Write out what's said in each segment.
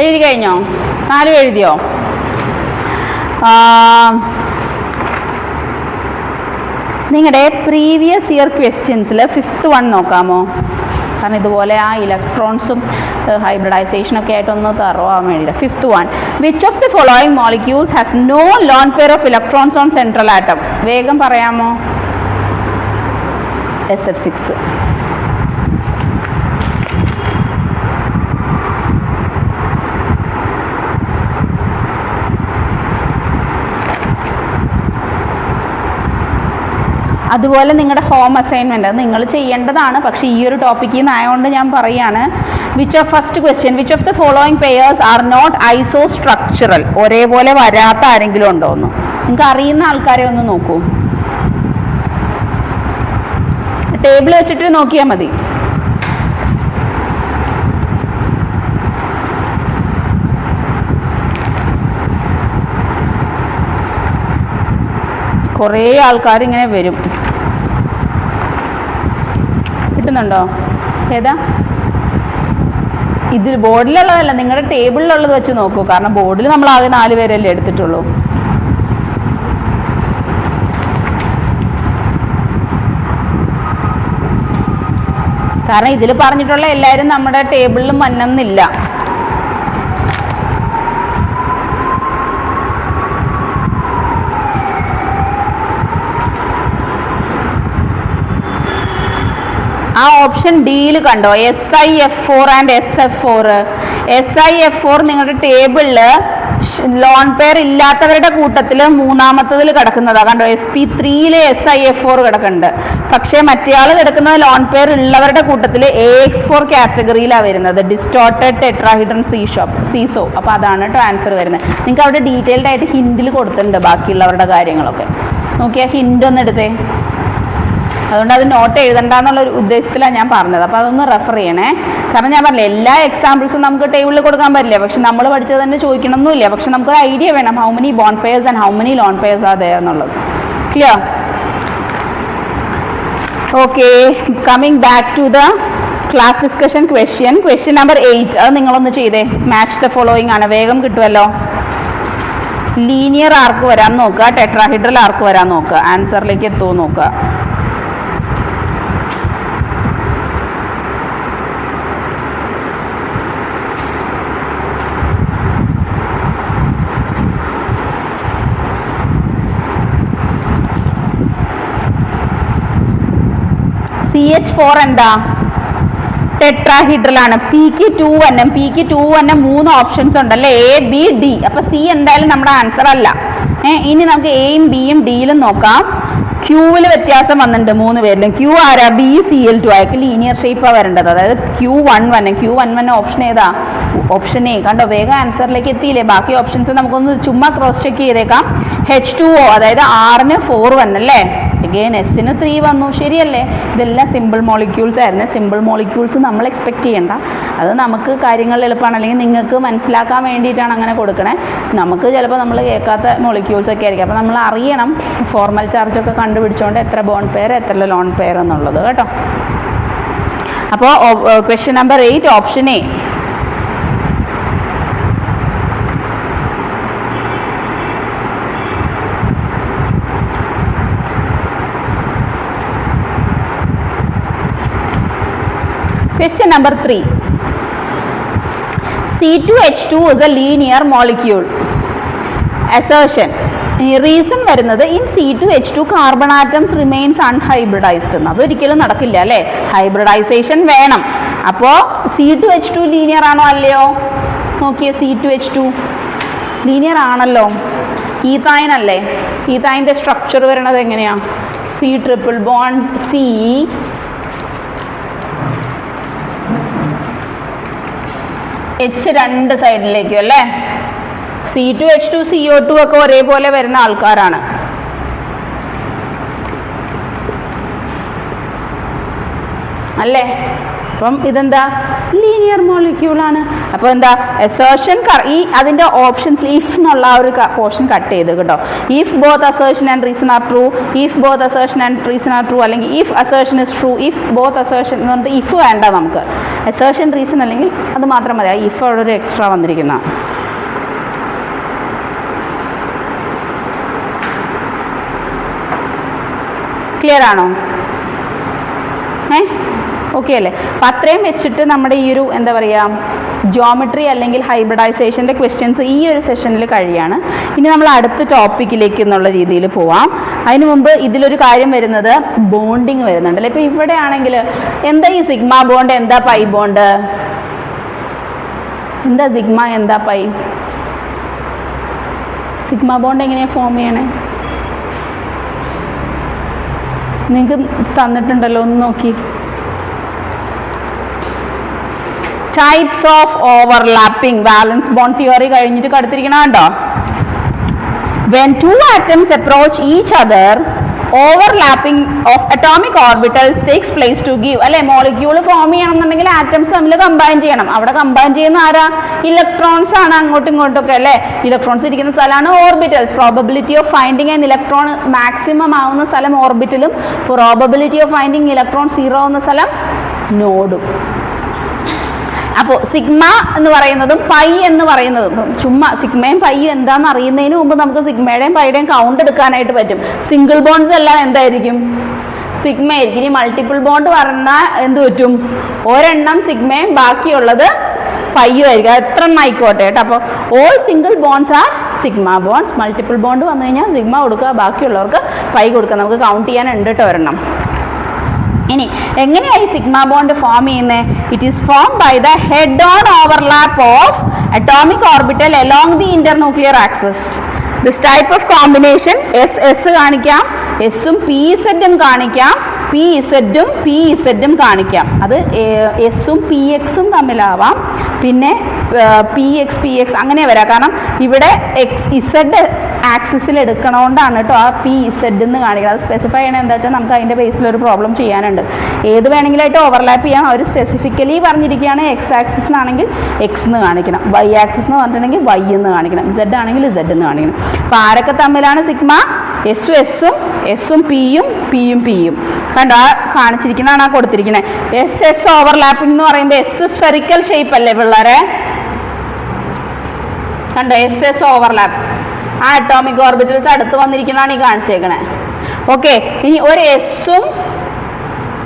എഴുതി കഴിഞ്ഞോ? 4 എഴുതിയോ? നിങ്ങളുടെ പ്രീവിയസ് ഇയർ ക്വസ്റ്റ്യൻസിൽ 5th വൺ നോക്കാമോ? കാരണം ഇതുപോലെ ആ ഇലക്ട്രോൺസും ഹൈബ്രിഡൈസേഷനൊക്കെ ആയിട്ടൊന്ന് തറവാൻ വേണ്ടിയിട്ട്. 5th one, which of the following molecules has no lone pair of electrons on central atom? വേഗം പറയാമോ? SF6. അതുപോലെ നിങ്ങളുടെ ഹോം അസൈൻമെൻറ്റ് നിങ്ങൾ ചെയ്യേണ്ടതാണ്, പക്ഷേ ഈ ഒരു ടോപ്പിക്കിൽ നിന്നായതുകൊണ്ട് ഞാൻ പറയുകയാണ്. First question, which of the following pairs are not isostructural? ഒരേപോലെ വരാത്ത ആരെങ്കിലും ഉണ്ടോ എന്ന് നിങ്ങൾക്ക് അറിയുന്ന ആൾക്കാരെ ഒന്ന് നോക്കൂ. ടേബിൾ വെച്ചിട്ട് നോക്കിയാൽ മതി. കുറേ ആൾക്കാർ ഇങ്ങനെ വരും. കിട്ടുന്നുണ്ടോ? ഏതാ? ഇതിൽ ബോർഡിലുള്ളതല്ല, നിങ്ങളുടെ ടേബിളിലുള്ളത് വെച്ച് നോക്കൂ. കാരണം ബോർഡിൽ നമ്മൾ ആകെ 4 പേരല്ലേ എടുത്തിട്ടുള്ളൂ. കാരണം ഇതിൽ പറഞ്ഞിട്ടുള്ള എല്ലാവരും നമ്മുടെ ടേബിളിലും വന്നെന്നില്ല. ആ ഓപ്ഷൻ ഡിയിൽ കണ്ടോ? SiF4 and SF4. SiF4 നിങ്ങളുടെ ടേബിളിൽ ലോൺ പെയർ ഇല്ലാത്തവരുടെ കൂട്ടത്തിൽ 3ാമത്തതിൽ കിടക്കുന്നതാണ്. കണ്ടോ? SP3 SiF4 കിടക്കുന്നുണ്ട്. പക്ഷേ മറ്റേയാൾ കിടക്കുന്നത് ലോൺ പെയർ ഉള്ളവരുടെ കൂട്ടത്തിൽ AX4 കാറ്റഗറിയിലാണ് വരുന്നത്, ഡിസ്റ്റോർട്ടഡ് ടെട്രാഹിഡ്രൻ സീസോ. അപ്പോൾ അതാണ് കേട്ടോ ആൻസർ വരുന്നത്. നിങ്ങൾക്ക് അവിടെ ഡീറ്റെയിൽഡ് ആയിട്ട് ഹിൻഡിൽ കൊടുത്തിട്ടുണ്ട് ബാക്കിയുള്ളവരുടെ കാര്യങ്ങളൊക്കെ. നോക്കിയാൽ ഹിൻഡ് ഒന്ന് എടുത്തേ. അതുകൊണ്ട് അത് നോട്ട് എഴുതണ്ടെന്നുള്ള ഉദ്ദേശത്തിലാണ് ഞാൻ പറഞ്ഞത്. അപ്പോൾ അതൊന്ന് റെഫർ ചെയ്യണേ. കാരണം ഞാൻ പറഞ്ഞില്ല, എല്ലാ എക്സാമ്പിൾസും നമുക്ക് ടേബിളിൽ കൊടുക്കാൻ പറ്റില്ല. പക്ഷെ നമ്മൾ പഠിച്ചത് തന്നെ ചോദിക്കണമെന്നില്ല. പക്ഷെ നമുക്കൊരു ഐഡിയ വേണം, how many bond pairs and how many lone pairs are there എന്നുള്ളത്. Clear? Okay, coming back to the class discussion question number 8. അത് നിങ്ങളൊന്ന് ചെയ്തേ. മാച്ച് ദ ഫോളോയിങ് ആണ്, വേഗം കിട്ടുമല്ലോ. ലീനിയർ ആർക്ക് വരാൻ നോക്കുക, ടെട്രാഹിഡ്രൽ ആർക്ക് വരാൻ നോക്കുക, ആൻസറിലേക്ക് എത്തുമോ നോക്കുക. CH4 എന്താ? ടെട്രാഹിഡ്രൽ ആണ്. പിക്ക് 2NM. പിക്ക് 2NM 3 ഓപ്ഷൻസ് ഉണ്ടല്ലേ, ABD. അപ്പൊ C എന്തായാലും നമ്മുടെ ആൻസർ അല്ല. ഇനി നമുക്ക് എയും ബിയും ഡിയിലും നോക്കാം. ക്യൂവിൽ വ്യത്യാസം വന്നിട്ടുണ്ട് 3 പേരിലും. ക്യൂ ആരാ? BCl2. അയാൾക്ക് ലീനിയർ ഷേപ്പാണ് വരേണ്ടത്. അതായത് Q11 ഓപ്ഷൻ ഏതാ? Option A. കണ്ടോ? വേഗം ആൻസറിലേക്ക് എത്തിയില്ലേ. ബാക്കി ഓപ്ഷൻസ് നമുക്കൊന്ന് ചുമ്മാ ക്രോസ് ചെക്ക് ചെയ്തേക്കാം. H2O, അതായത് Rന് 4 വന്നല്ലേ. അഗെയിൻ എസിന് 3 വന്നു. ശരിയല്ലേ? ഇതെല്ലാം സിമ്പിൾ മോളിക്യൂൾസ് ആയിരുന്നു. സിമ്പിൾ മോളിക്യൂൾസ് നമ്മൾ എക്സ്പെക്ട് ചെയ്യേണ്ട. അത് നമുക്ക് കാര്യങ്ങൾ എളുപ്പമാണ്, അല്ലെങ്കിൽ നിങ്ങൾക്ക് മനസ്സിലാക്കാൻ വേണ്ടിയിട്ടാണ് അങ്ങനെ കൊടുക്കണേ. നമുക്ക് ചിലപ്പോൾ നമ്മൾ കേൾക്കാത്ത മോളിക്യൂൾസ് ഒക്കെ ആയിരിക്കും. അപ്പോൾ നമ്മൾ അറിയണം ഫോർമൽ ചാർജൊക്കെ കണ്ടുപിടിച്ചുകൊണ്ട് എത്ര ബോണ്ട് പെയർ എത്ര ലോൺ പെയർ എന്നുള്ളത് കേട്ടോ. അപ്പോൾ question number 8 option A. Question number 3. C2H2 is a linear molecule. Assertion. Reason വരുന്നത് in C2H2 carbon atoms remains unhybridized. അതൊരിക്കലും നടക്കില്ല അല്ലേ, ഹൈബ്രിഡൈസേഷൻ വേണം. അപ്പോൾ C2H2 ലീനിയർ ആണോ അല്ലയോ നോക്കിയേ. C2H2 ലീനിയർ ആണല്ലോ. ഈതൈൻ അല്ലേ? ഈതൈൻ്റെ സ്ട്രക്ചർ വരുന്നത് എങ്ങനെയാണ്? C triple bond C H 2 സൈഡിലേക്കും അല്ലേ. C2H2 CO2 ഒക്കെ ഒരേപോലെ വരുന്ന ആൾക്കാരാണ്. അല്ലേ? അപ്പം ഇതെന്താ ലീനിയർ മോളിക്യൂളാണ്. അപ്പോൾ എന്താ അസേർഷൻ ഈ അതിൻ്റെ ഓപ്ഷൻസ് ഇഫ് എന്നുള്ള ആ ഒരു പോർഷൻ കട്ട് ചെയ്ത് കേട്ടോ. If both assertion and reason are true, if both assertion and reason are true, അല്ലെങ്കിൽ if assertion is true, if both assertion എന്ന് പറഞ്ഞിട്ട് ഇഫ് വേണ്ട നമുക്ക്, അസേർഷൻ റീസൺ അല്ലെങ്കിൽ അത് മാത്രം മതി. ആ ഇഫ് അവിടെ ഒരു എക്സ്ട്രാ വന്നിരിക്കുന്ന. ക്ലിയർ ആണോ? ഓക്കെ അല്ലേ? അപ്പം അത്രയും വെച്ചിട്ട് നമ്മുടെ ഈ ഒരു എന്താ പറയുക ജിയോമെട്രി അല്ലെങ്കിൽ ഹൈബ്രിഡൈസേഷൻ്റെ ക്വസ്റ്റ്യൻസ് ഈ ഒരു സെഷനിൽ കഴിയാണ്. ഇനി നമ്മൾ അടുത്ത ടോപ്പിക്കിലേക്ക് എന്നുള്ള രീതിയിൽ പോവാം. അതിന് മുമ്പ് ഇതിലൊരു കാര്യം വരുന്നത് ബോണ്ടിങ് വരുന്നുണ്ടല്ലോ. ഇപ്പോൾ ഇവിടെ ആണെങ്കിൽ എന്താ ഈ സിഗ്മ ബോണ്ട്, എന്താ പൈ ബോണ്ട്, എന്താ സിഗ്മ, എന്താ പൈ? സിഗ്മ ബോണ്ട് എങ്ങനെയാണ് ഫോം ചെയ്യണേ? നിങ്ങൾക്ക് തന്നിട്ടുണ്ടല്ലോ, ഒന്ന് നോക്കി. Types of overlapping valence bond theory കഴിഞ്ഞിട്ട് കടുത്തിരിക്കണം കേട്ടോ. When two atoms approach each other, overlapping of atomic orbitals takes place to give, അല്ലെ മോളിക്യൂൾ ഫോം ചെയ്യണമെന്നുണ്ടെങ്കിൽ ആറ്റംസ് തമ്മിൽ കമ്പൈൻ ചെയ്യണം. അവിടെ കമ്പൈൻ ചെയ്യുന്ന ആരാ? ഇലക്ട്രോൺസ് ആണ്, അങ്ങോട്ടും ഇങ്ങോട്ടും ഒക്കെ അല്ലേ. ഇലക്ട്രോൺസ് ഇരിക്കുന്ന സ്ഥലമാണ് orbitals. Probability of finding an electron maximum ആവുന്ന സ്ഥലം ഓർബിറ്റലും, probability of finding electron zero ആവുന്ന സ്ഥലം നോഡും. അപ്പോൾ സിഗ്മ എന്ന് പറയുന്നതും പൈ എന്ന് പറയുന്നതും ചുമ്മാ സിഗ്മയും പൈയും എന്താണെന്ന് അറിയുന്നതിന് മുമ്പ് നമുക്ക് സിഗ്മയുടെയും പൈയുടെയും കൗണ്ട് എടുക്കാനായിട്ട് പറ്റും. സിംഗിൾ ബോണ്ട്സ് എല്ലാം എന്തായിരിക്കും? സിഗ്മ ആയിരിക്കും. ഇനി മൾട്ടിപ്പിൾ ബോണ്ട് പറഞ്ഞാൽ എന്ത് പറ്റും? ഒരെണ്ണം സിഗ്മയും ബാക്കിയുള്ളത് പൈയും ആയിരിക്കും. എത്ര എണ്ണം ആയിക്കോട്ടെ കേട്ടോ. അപ്പോൾ all single bonds are sigma bonds. Multiple bond വന്നു കഴിഞ്ഞാൽ സിഗ്മ കൊടുക്കുക, ബാക്കിയുള്ളവർക്ക് പൈ കൊടുക്കുക. നമുക്ക് കൗണ്ട് ചെയ്യാനുണ്ട് കേട്ടോ ഒരെണ്ണം. ഇനി എങ്ങനെയായി സിഗ്മ ബോണ്ട് ഫോം ചെയ്യുന്നത്? It is form by the head on overlap of atomic orbital along the internuclear axis. This type of combination S കാണിക്കാം, എസും പി ഇസഡും കാണിക്കാം, പി ഇസഡും പി ഇസഡും കാണിക്കാം. അത് എസും പി എക്സും തമ്മിലാവാം, പിന്നെ പി എക്സ് അങ്ങനെ വരാം. കാരണം ഇവിടെ ഇസഡ് ആക്സിസിൽ എടുക്കണോണ്ടാണ് കേട്ടോ ആ പി ഇസഡ് എന്ന് കാണിക്കുക. അത് സ്പെസിഫൈ ചെയ്യണത് എന്താ വെച്ചാൽ നമുക്ക് അതിൻ്റെ ബേസിൽ ഒരു പ്രോബ്ലം ചെയ്യാനുണ്ട്. ഏത് വേണമെങ്കിലായിട്ട് ഓവർലാപ്പ് ചെയ്യാം. അവർ സ്പെസിഫിക്കലി പറഞ്ഞിരിക്കുകയാണ് എക്സ് ആക്സിസിനാണെങ്കിൽ എക്സ് എന്ന് കാണിക്കണം, വൈ ആക്സിസ് എന്ന് പറഞ്ഞിട്ടുണ്ടെങ്കിൽ വൈ എന്ന് കാണിക്കണം, ഇസഡ് ആണെങ്കിൽ ഇസഡ് എന്ന് കാണിക്കണം. അപ്പോൾ ആരൊക്കെ തമ്മിലാണ് സിഗ്മ? എസും പിയും കണ്ടോ കാണിച്ചിരിക്കുന്നതാണ് ആ കൊടുത്തിരിക്കുന്നത്. എസ് ഓവർലാപ്പിംഗ് എന്ന് പറയുമ്പോൾ എസ് സ്ഫെറിക്കൽ ഷേപ്പ് അല്ലേ പിള്ളേരെ? കണ്ടോ എസ് ഓവർലാപ്പ്. ആ അറ്റോമിക് ഓർബിറ്റൽസ് അടുത്ത് വന്നിരിക്കുന്നതാണ് ഈ കാണിച്ചേക്കണേ. ഓക്കെ, ഇനി ഒരു എസും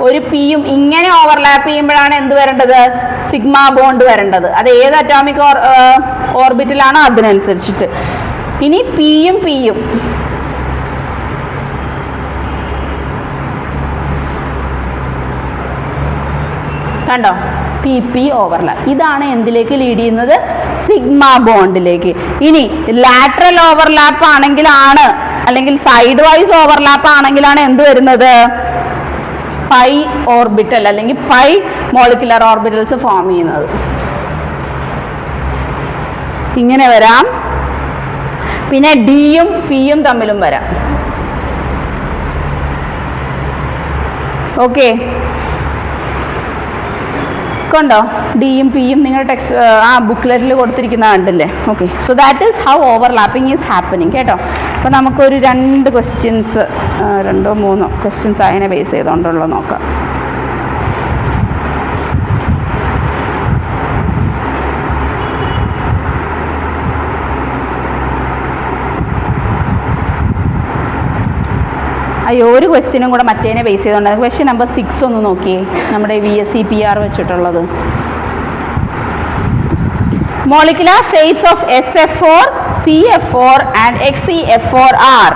ഒരു പിയും ഇങ്ങനെ ഓവർലാപ്പ് ചെയ്യുമ്പോഴാണ് എന്ത് വരേണ്ടത്? സിഗ്മ ബോണ്ട് വരേണ്ടത്. അത് ഏത് അറ്റോമിക് ഓർബിറ്റലാണോ അതിനനുസരിച്ചിട്ട്. ഇനി പിയും കണ്ടോ പി ഓവർലാപ്പ്. ഇതാണ് എന്തിലേക്ക് ലീഡ് ചെയ്യുന്നത്? സിഗ്മ ബോണ്ടിലേക്ക്. ഇനി ലാറ്ററൽ ഓവർലാപ്പ് ആണെങ്കിലാണ്, അല്ലെങ്കിൽ സൈഡ് വൈസ് ഓവർലാപ്പ് ആണെങ്കിലാണ് എന്ത് വരുന്നത്? പൈ ഓർബിറ്റൽ അല്ലെങ്കിൽ പൈ മോളിക്കുലർ ഓർബിറ്റൽസ് ഫോം ചെയ്യുന്നത്. ഇങ്ങനെ വരാം. പിന്നെ ഡിയും പിയും തമ്മിലും വരാം. ഓക്കെ, കണ്ടോ ഡിയും പിയും നിങ്ങളുടെ ടെക്സ്റ്റ് ആ ബുക്ക്ലെറ്റിൽ കൊടുത്തിരിക്കുന്ന കണ്ടില്ലേ? Okay, so that is how overlapping is happening കേട്ടോ. അപ്പോൾ നമുക്കൊരു 2 ക്വസ്റ്റ്യൻസ് 2-3 ക്വസ്റ്റ്യൻസ് അതിനെ ബേസ് ചെയ്തുകൊണ്ടുള്ള നോക്കാം. അയ്യോ, ഒരു ക്വസ്റ്റ്യനും കൂടെ മറ്റേനെ ബേസ് ചെയ്തുകൊണ്ട് ക്വസ്റ്റ്യൻ നമ്പർ 6 ഒന്ന് നോക്കിയേ, നമ്മുടെ VSEPR വെച്ചിട്ടുള്ളത്. Molecular shapes of SF4, CF4 and XCF4 are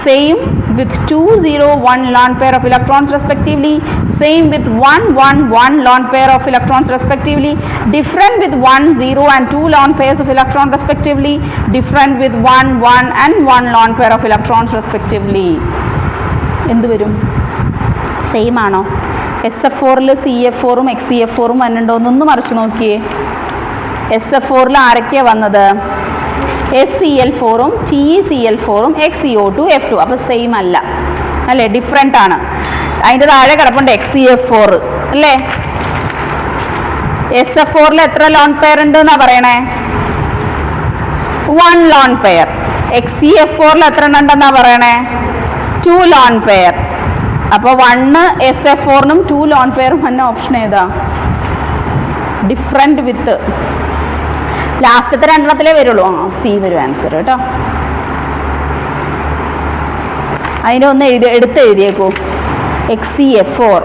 same with 2-0-1 lone pair of electrons respectively, same with 1-1-1 lone pair of electrons respectively, different with 1-0 and 2 lone pairs of electrons respectively, different with 1-1 and 1 lone pair of electrons respectively. എന്ത് വരും? Same ആണോ? SF4-ൽ CF4-ഉം XCF4-ഉം വന്നിട്ടുണ്ടോ എന്നൊന്ന് മറിച്ച് നോക്കിയേ. SF4-ൽ ആരൊക്കെയാണ് വന്നത്? SCl4-ഉം TeCl4-ഉം XCO2 F2. അപ്പോൾ സെയിം അല്ല അല്ലേ, ഡിഫറെൻ്റ് ആണ്. അതിൻ്റെ താഴെ കിടപ്പുണ്ട് XeF4 അല്ലേ? SF4 എത്ര ലോൺ പെയർ ഉണ്ട് എന്നാ പറയണേ? 1 ലോൺ പെയർ. XeF4 എത്ര ഉണ്ടെന്നാ പറയണേ? 2 ലോൺ പെയർ. അപ്പോൾ 1 SF4 2 ലോൺ പെയറും വന്ന ഓപ്ഷൻ ഏതാ? ഡിഫറെൻറ്റ് വിത്ത് ലാസ്റ്റത്തെ രണ്ടെണ്ണത്തിലേ വരുള്ളൂ. സി വരും ആൻസർ കേട്ടോ. അതിൻ്റെ ഒന്ന് എടുത്ത് എഴുതിയേക്കൂ, XeF4.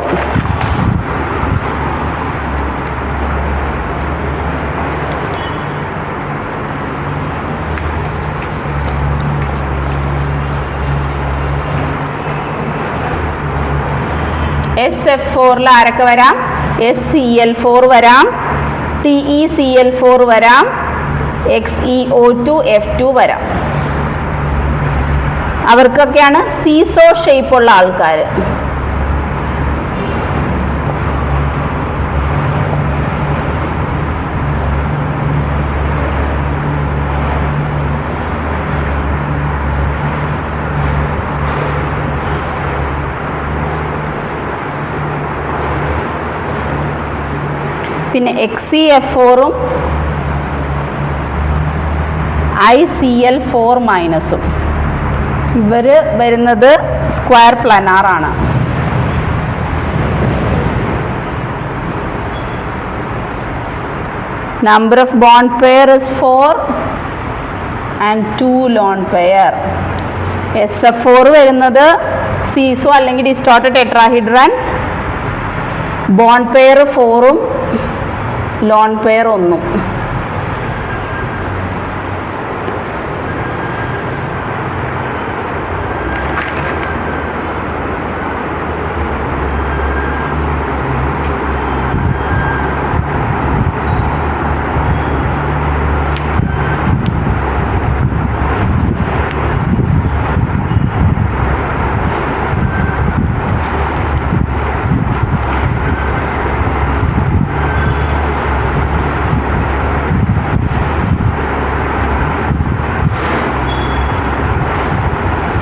SF4 ആരൊക്കെ വരാം? SCl4 വരാം, TeCl4 വരാം, XeO2F2 വരാം. അവർക്കൊക്കെയാണ് സീസോ ഷേപ്പ് ഉള്ള ആൾക്കാർ. പിന്നെ XeF4 ICl4- ഇവർ വരുന്നത് സ്ക്വയർ പ്ലാനാർ ആണ്. Number of bond pair is 4 and 2 lone pair. SF4 വരുന്നത് സീസോ അല്ലെങ്കിൽ ഡിസ്റ്റോർട്ടഡ് ടെട്രാഹീഡ്രൻ. ബോണ്ട് പെയർ 4ഉം ലോൺ പെയർ 1ഉം.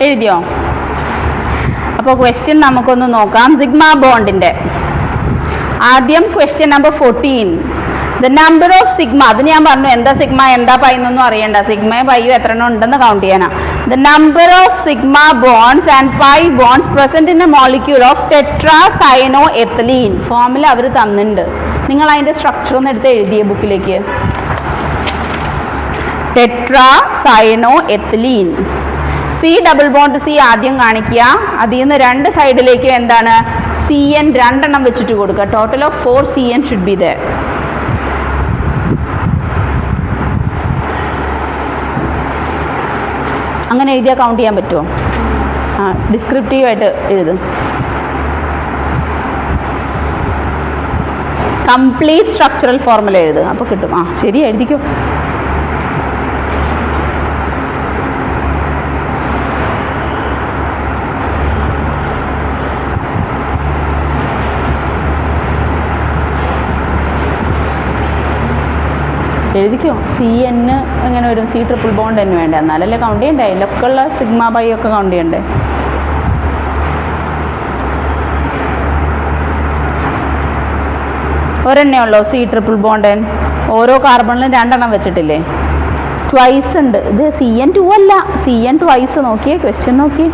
എഴുതിയോ? അപ്പോൾ ക്വസ്റ്റ്യൻ നമുക്കൊന്ന് നോക്കാം. സിഗ്മ ബോണ്ടിൻ്റെ ആദ്യം question number 14. The number of sigma, അത് ഞാൻ പറഞ്ഞു എന്താ സിഗ്മ എന്താ പൈ എന്നൊന്നും അറിയണ്ട. സിഗ്മയും പൈയും എത്ര എണ്ണം ഉണ്ടെന്ന് കൗണ്ട് ചെയ്യാനാ. The number of sigma bonds and pi bonds present in a molecule of tetracyanoethylene. ഫോമിൽ അവർ തന്നിട്ടുണ്ട്. നിങ്ങൾ അതിൻ്റെ സ്ട്രക്ചർ ഒന്ന് എടുത്ത് എഴുതിയ ബുക്കിലേക്ക്. Tetracyanoethylene. C double bond C ആദ്യം കാണിക്കുക. അതിൽ നിന്ന് രണ്ട് സൈഡിലേക്ക് എന്താണ് CN രണ്ടെണ്ണം വെച്ചിട്ട് കൊടുക്കുക. Total of 4 CN should be there. അങ്ങനെ എഴുതിയാൽ കൗണ്ട് ചെയ്യാൻ പറ്റുമോ? ഡിസ്ക്രിപ്റ്റീവായിട്ട് എഴുതും. കംപ്ലീറ്റ് സ്ട്രക്ചറൽ ഫോർമുല എഴുതുക, അപ്പോൾ കിട്ടും. ശരി, എഴുതിക്കോ. എഴുതിക്കോ. CN എങ്ങനെ വരും? C ട്രിപ്പിൾ ബോണ്ട് തന്നെ വേണ്ടേ? എന്നാലല്ലേ കൗണ്ട് ചെയ്യണ്ടേ? അതിലൊക്കെ ഉള്ള സിഗ്മ പൈ ഒക്കെ കൗണ്ട് ചെയ്യണ്ടേ? ഒരെണ്ണേ ഉള്ളൂ C ട്രിപ്പിൾ ബോണ്ട്. ഓരോ കാർബണിലും രണ്ടെണ്ണം വെച്ചിട്ടില്ലേ? ട്വൈസ് ഉണ്ട്. ഇത് CN 2 അല്ല, CN ട്വൈസ്. നോക്കിയേ ക്വസ്റ്റ്യൻ നോക്കിയേ.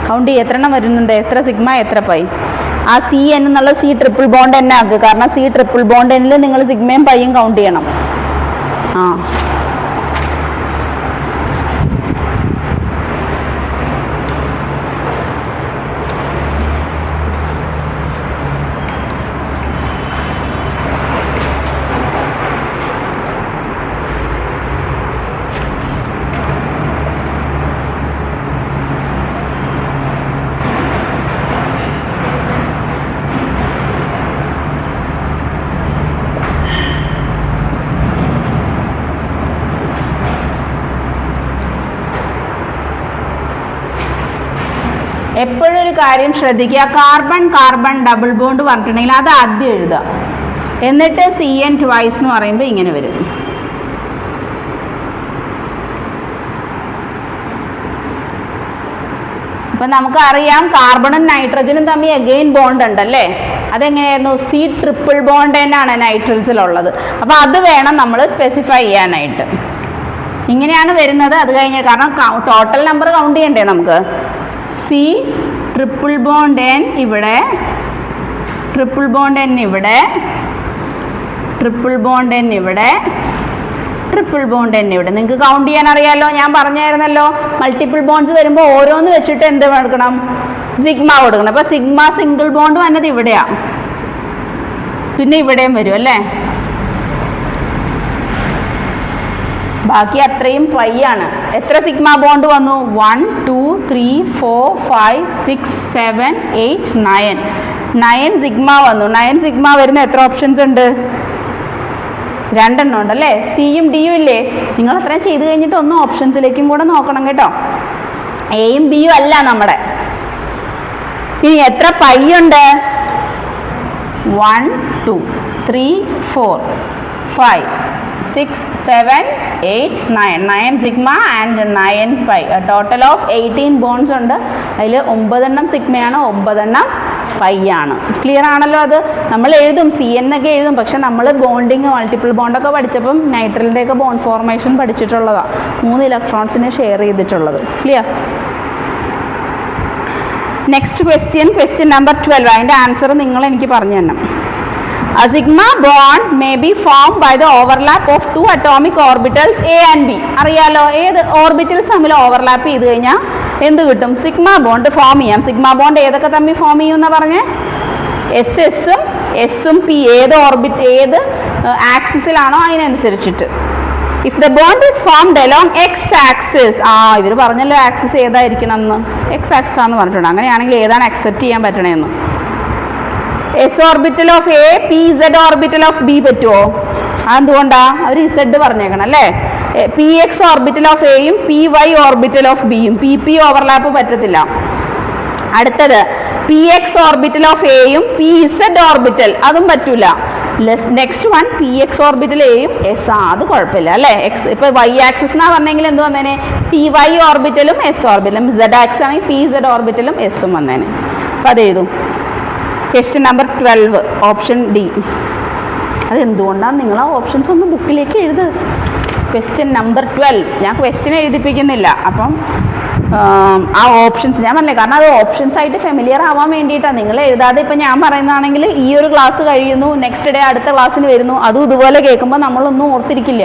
കൗണ്ട് ചെയ്യ, എത്ര എണ്ണം വരുന്നുണ്ട്, എത്ര സിഗ്മ എത്ര പൈ. ആ CN എന്നുള്ള C ട്രിപ്പിൾ ബോണ്ട് തന്നെ ആക്കുക. കാരണം C ട്രിപ്പിൾ ബോണ്ട് എന്നിൽ നിങ്ങൾ സിഗ്മയും പൈയും കൗണ്ട് ചെയ്യണം. എപ്പോഴും ഒരു കാര്യം ശ്രദ്ധിക്കുക, കാർബൺ കാർബൺ ഡബിൾ ബോണ്ട് പറഞ്ഞിട്ടുണ്ടെങ്കിൽ അത് ആദ്യം എഴുതുക. എന്നിട്ട് CN ട്വൈസ് എന്ന് പറയുമ്പോൾ ഇങ്ങനെ വരും. അപ്പം നമുക്കറിയാം കാർബണും നൈട്രജനും തമ്മിൽ അഗെയിൻ ബോണ്ട് ഉണ്ടല്ലേ. അതെങ്ങനെയായിരുന്നു? C ട്രിപ്പിൾ ബോണ്ട് തന്നെയാണ് നൈട്രൽസിലുള്ളത്. അപ്പോൾ അത് വേണം നമ്മൾ സ്പെസിഫൈ ചെയ്യാനായിട്ട്. ഇങ്ങനെയാണ് വരുന്നത്. അത് കഴിഞ്ഞ് കാരണം ടോട്ടൽ നമ്പർ കൗണ്ട് ചെയ്യണ്ടേ നമുക്ക്. C ട്രിപ്പിൾ ബോണ്ട് N ഇവിടെ, ട്രിപ്പിൾ ബോണ്ട് N ഇവിടെ, ട്രിപ്പിൾ ബോണ്ട് N ഇവിടെ, ട്രിപ്പിൾ ബോണ്ട് N ഇവിടെ. നിങ്ങൾക്ക് കൗണ്ട് ചെയ്യാൻ അറിയാമല്ലോ, ഞാൻ പറഞ്ഞായിരുന്നല്ലോ. മൾട്ടിപ്പിൾ ബോണ്ട്സ് വരുമ്പോൾ ഓരോന്ന് വെച്ചിട്ട് എന്ത് കൊടുക്കണം? സിഗ്മ കൊടുക്കണം. അപ്പോൾ സിഗ്മ സിംഗിൾ ബോണ്ട് വന്നത് ഇവിടെയാണ്, പിന്നെ ഇവിടെയും വരും അല്ലേ. ബാക്കി അത്രയും പൈ ആണ്. എത്ര സിഗ്മ ബോണ്ട് വന്നു? 1 2 3 4 5 6 7 8 9 9 സിഗ്മ വന്നു. 9 സിഗ്മ വരുന്ന എത്ര ഓപ്ഷൻസ് ഉണ്ട്? 2 എണ്ണം ഉണ്ടല്ലേ. സിയും ഡിയും ഇല്ലേ? നിങ്ങൾ അത്രയും ചെയ്ത് കഴിഞ്ഞിട്ട് ഒന്ന് ഓപ്ഷൻസിലേക്കും കൂടെ നോക്കണം കേട്ടോ. എയും ബിയും അല്ല നമ്മുടെ. ഇനി എത്ര പൈ ഉണ്ട്? 1 2 3 4 5 6 7 8 9 9 sigma and 9 pi. Total of 18 bonds ഉണ്ട്. അതിൽ 9 എണ്ണം സിഗ്മയാണ്, 9 എണ്ണം പൈ ആണ്. ക്ലിയർ ആണല്ലോ? അത് നമ്മൾ എഴുതും, CN ഒക്കെ എഴുതും. പക്ഷെ നമ്മൾ ബോണ്ടിങ് മൾട്ടിപ്പിൾ ബോണ്ടൊക്കെ പഠിച്ചപ്പം നൈട്രലിൻ്റെ ഒക്കെ ബോണ്ട് ഫോർമേഷൻ പഠിച്ചിട്ടുള്ളതാണ്. 3 ഇലക്ട്രോൺസിനെ ഷെയർ ചെയ്തിട്ടുള്ളത്. ക്ലിയർ? Next question number 12. അതിൻ്റെ ആൻസർ നിങ്ങൾ എനിക്ക് പറഞ്ഞു തരണം. A sigma bond may be formed by the overlap of 2 atomic orbitals A and B. അറിയാലോ, ഏത് ഓർബിറ്റൽസ് തമ്മിൽ ഓവർലാപ്പ് ചെയ്ത് കഴിഞ്ഞാൽ എന്ത് കിട്ടും? സിഗ്മ ബോണ്ട് ഫോം ചെയ്യാം. സിഗ്മ ബോണ്ട് ഏതൊക്കെ തമ്മിൽ ഫോം ചെയ്യും എന്നാ പറഞ്ഞേ? എസും എസും പി. ഏത് ഓർബിറ്റ് ഏത് ആക്സിസിലാണോ അതിനനുസരിച്ചിട്ട്. If the bond is formed along X axis. ഇവർ പറഞ്ഞല്ലോ ആക്സിസ് ഏതായിരിക്കണം എന്ന്. എക്സ് ആക്സിസ് ആണെന്ന് പറഞ്ഞിട്ടുണ്ട്. അങ്ങനെയാണെങ്കിൽ ഏതാണ് അക്സെപ്റ്റ് ചെയ്യാൻ പറ്റണേന്ന്? S orbital of A P Z orbital of B പറ്റുമോ? അതെന്തുകൊണ്ടാ? അവർ ഇസഡ് പറഞ്ഞേക്കണം അല്ലേ. പി എക്സ് ഓർബിറ്റൽ ഓഫ് എയും പി വൈ ഓർബിറ്റൽ ഓഫ് ബിയും. പി പി ഓവർലാപ്പ് പറ്റത്തില്ല. അടുത്തത് പി എക്സ് ഓർബിറ്റൽ ഓഫ് എയും പി ഇസഡ് ഓർബിറ്റൽ, അതും പറ്റൂല. Next one P X orbital എയും എസ്. അത് കുഴപ്പമില്ല അല്ലേ. എക്സ് ഇപ്പോൾ വൈ ആക്സിസ് എന്നാ പറഞ്ഞെങ്കിൽ എന്ത് വന്നേനെ? പി വൈ ഓർബിറ്റലും എസ് ഓർബിറ്റലും. സെഡ് ആക്സിസ് ആണെങ്കിൽ പി സെഡ് ഓർബിറ്റലും എസും വന്നേനെ. അപ്പം അത് എഴുതും. Question number 12 option D. അതെന്തുകൊണ്ടാണ് നിങ്ങൾ ആ ഓപ്ഷൻസ് ഒന്ന് ബുക്കിലേക്ക് എഴുത്. Question number 12. ഞാൻ ക്വസ്റ്റ്യൻ എഴുതിപ്പിക്കുന്നില്ല. അപ്പം ആ ഓപ്ഷൻസ് ഞാൻ പറഞ്ഞില്ലേ, കാരണം അത് ഓപ്ഷൻസ് ആയിട്ട് ഫെമിലിയർ ആവാൻ വേണ്ടിയിട്ടാണ്. നിങ്ങൾ എഴുതാതെ ഇപ്പം ഞാൻ പറയുന്നതാണെങ്കിൽ ഈ ഒരു ക്ലാസ് കഴിയുന്നു, നെക്സ്റ്റ് ഡേ അടുത്ത ക്ലാസ്സിന് വരുന്നു, അതും ഇതുപോലെ കേൾക്കുമ്പോൾ നമ്മളൊന്നും ഓർത്തിരിക്കില്ല.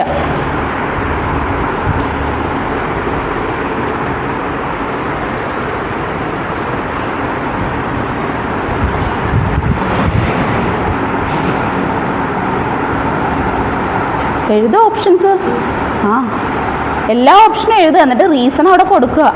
എഴുതുക ഓപ്ഷൻസ്. എല്ലാ ഓപ്ഷനും എഴുതുക, എന്നിട്ട് റീസൺ അവിടെ കൊടുക്കുക.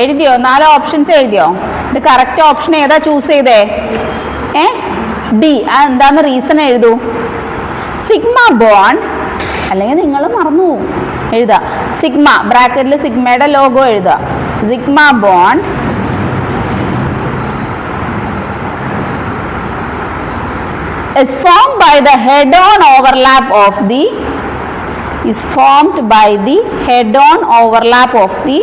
എഴുതിയോ? 4 ഓപ്ഷൻസ് എഴുതിയോ? ഇത് കറക്റ്റ് ഓപ്ഷൻ ഏതാ ചൂസ് ചെയ്തേ? ഡി. എന്താന്ന് റീസൺ എഴുതൂ. സിഗ്മ ബോണ്ട്, അല്ലെങ്കിൽ നിങ്ങൾ മറന്നു എഴുതുക. സിഗ്മ ബ്രാക്കറ്റിൽ സിഗ്മയുടെ ലോഗോ എഴുതുക. Sigma bond is formed by the head-on overlap of the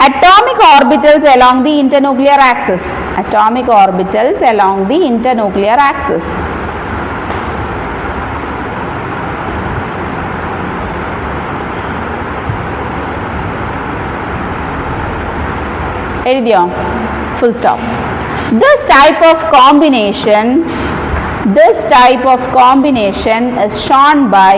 atomic orbitals along the internuclear axis. Atomic orbitals along the internuclear axis. എഴുതിയോ? Full stop. This type of combination is shown by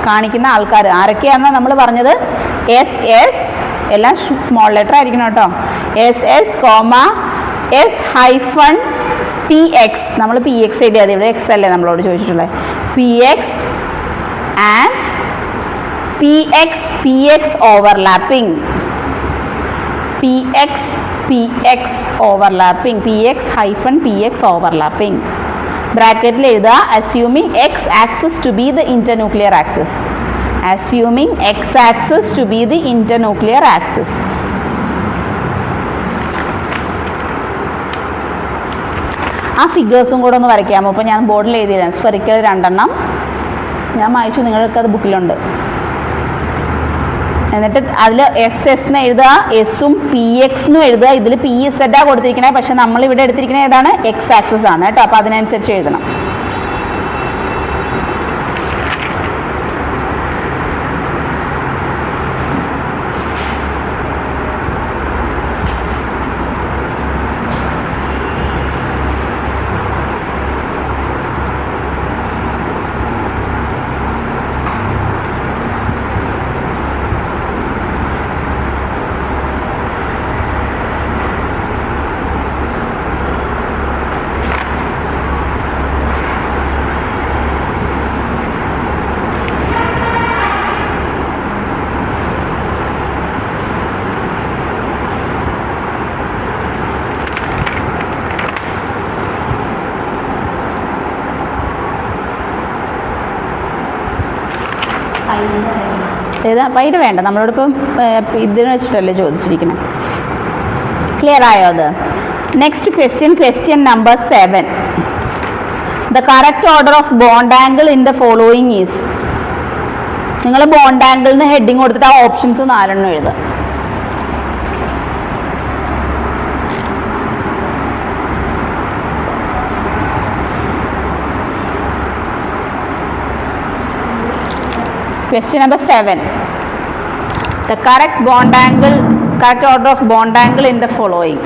കാണിക്കുന്ന ആൾക്കാർ ആരൊക്കെയാണെന്നാണ് നമ്മൾ പറഞ്ഞത്? SS എല്ലാം small letter ആയിരിക്കണം കേട്ടോ. SS, S-PX, നമ്മൾ PX എഴുതിയാൽ ഇവിടെ X അല്ലേ നമ്മളോട് ചോദിച്ചിട്ടുള്ളത്. PX and PX overlapping. PX overlapping. ബ്രാക്കറ്റിൽ എഴുതുക assuming X axis to be the internuclear axis. ആ ഫിഗേഴ്സും കൂടെ ഒന്ന് വരയ്ക്കാമോ? അപ്പോൾ ഞാൻ ബോർഡിൽ എഴുതിയില്ല. സ്ഫെറിക്കൽ 2 എണ്ണം ഞാൻ വായിച്ചു, നിങ്ങൾക്ക് അത് ബുക്കിലുണ്ട്. എന്നിട്ട് അതിൽ SS എന്ന് എഴുതുക, എസും PX എന്നും എഴുതുക. ഇതിൽ PZ കൊടുത്തിരിക്കണേ, പക്ഷെ നമ്മൾ ഇവിടെ എടുത്തിരിക്കുന്നത് ഏതാണ്? X ആക്സിസ് ആണ് കേട്ടോ. അപ്പോൾ അതിനനുസരിച്ച് എഴുതണം. ഏതാ പൈര് വേണ്ട, നമ്മളോടിപ്പം ഇതിന് വെച്ചിട്ടല്ലേ ചോദിച്ചിരിക്കുന്നത്. ക്ലിയർ ആയോ അത്? Next question number 7. The correct order of bond angle in the following is. നിങ്ങൾ ബോണ്ട് ആംഗിളിന് ഹെഡിങ് കൊടുത്തിട്ട് ആ ഓപ്ഷൻസ് 4 എഴുതുക. Question number 7. The correct order of bond angle in the following.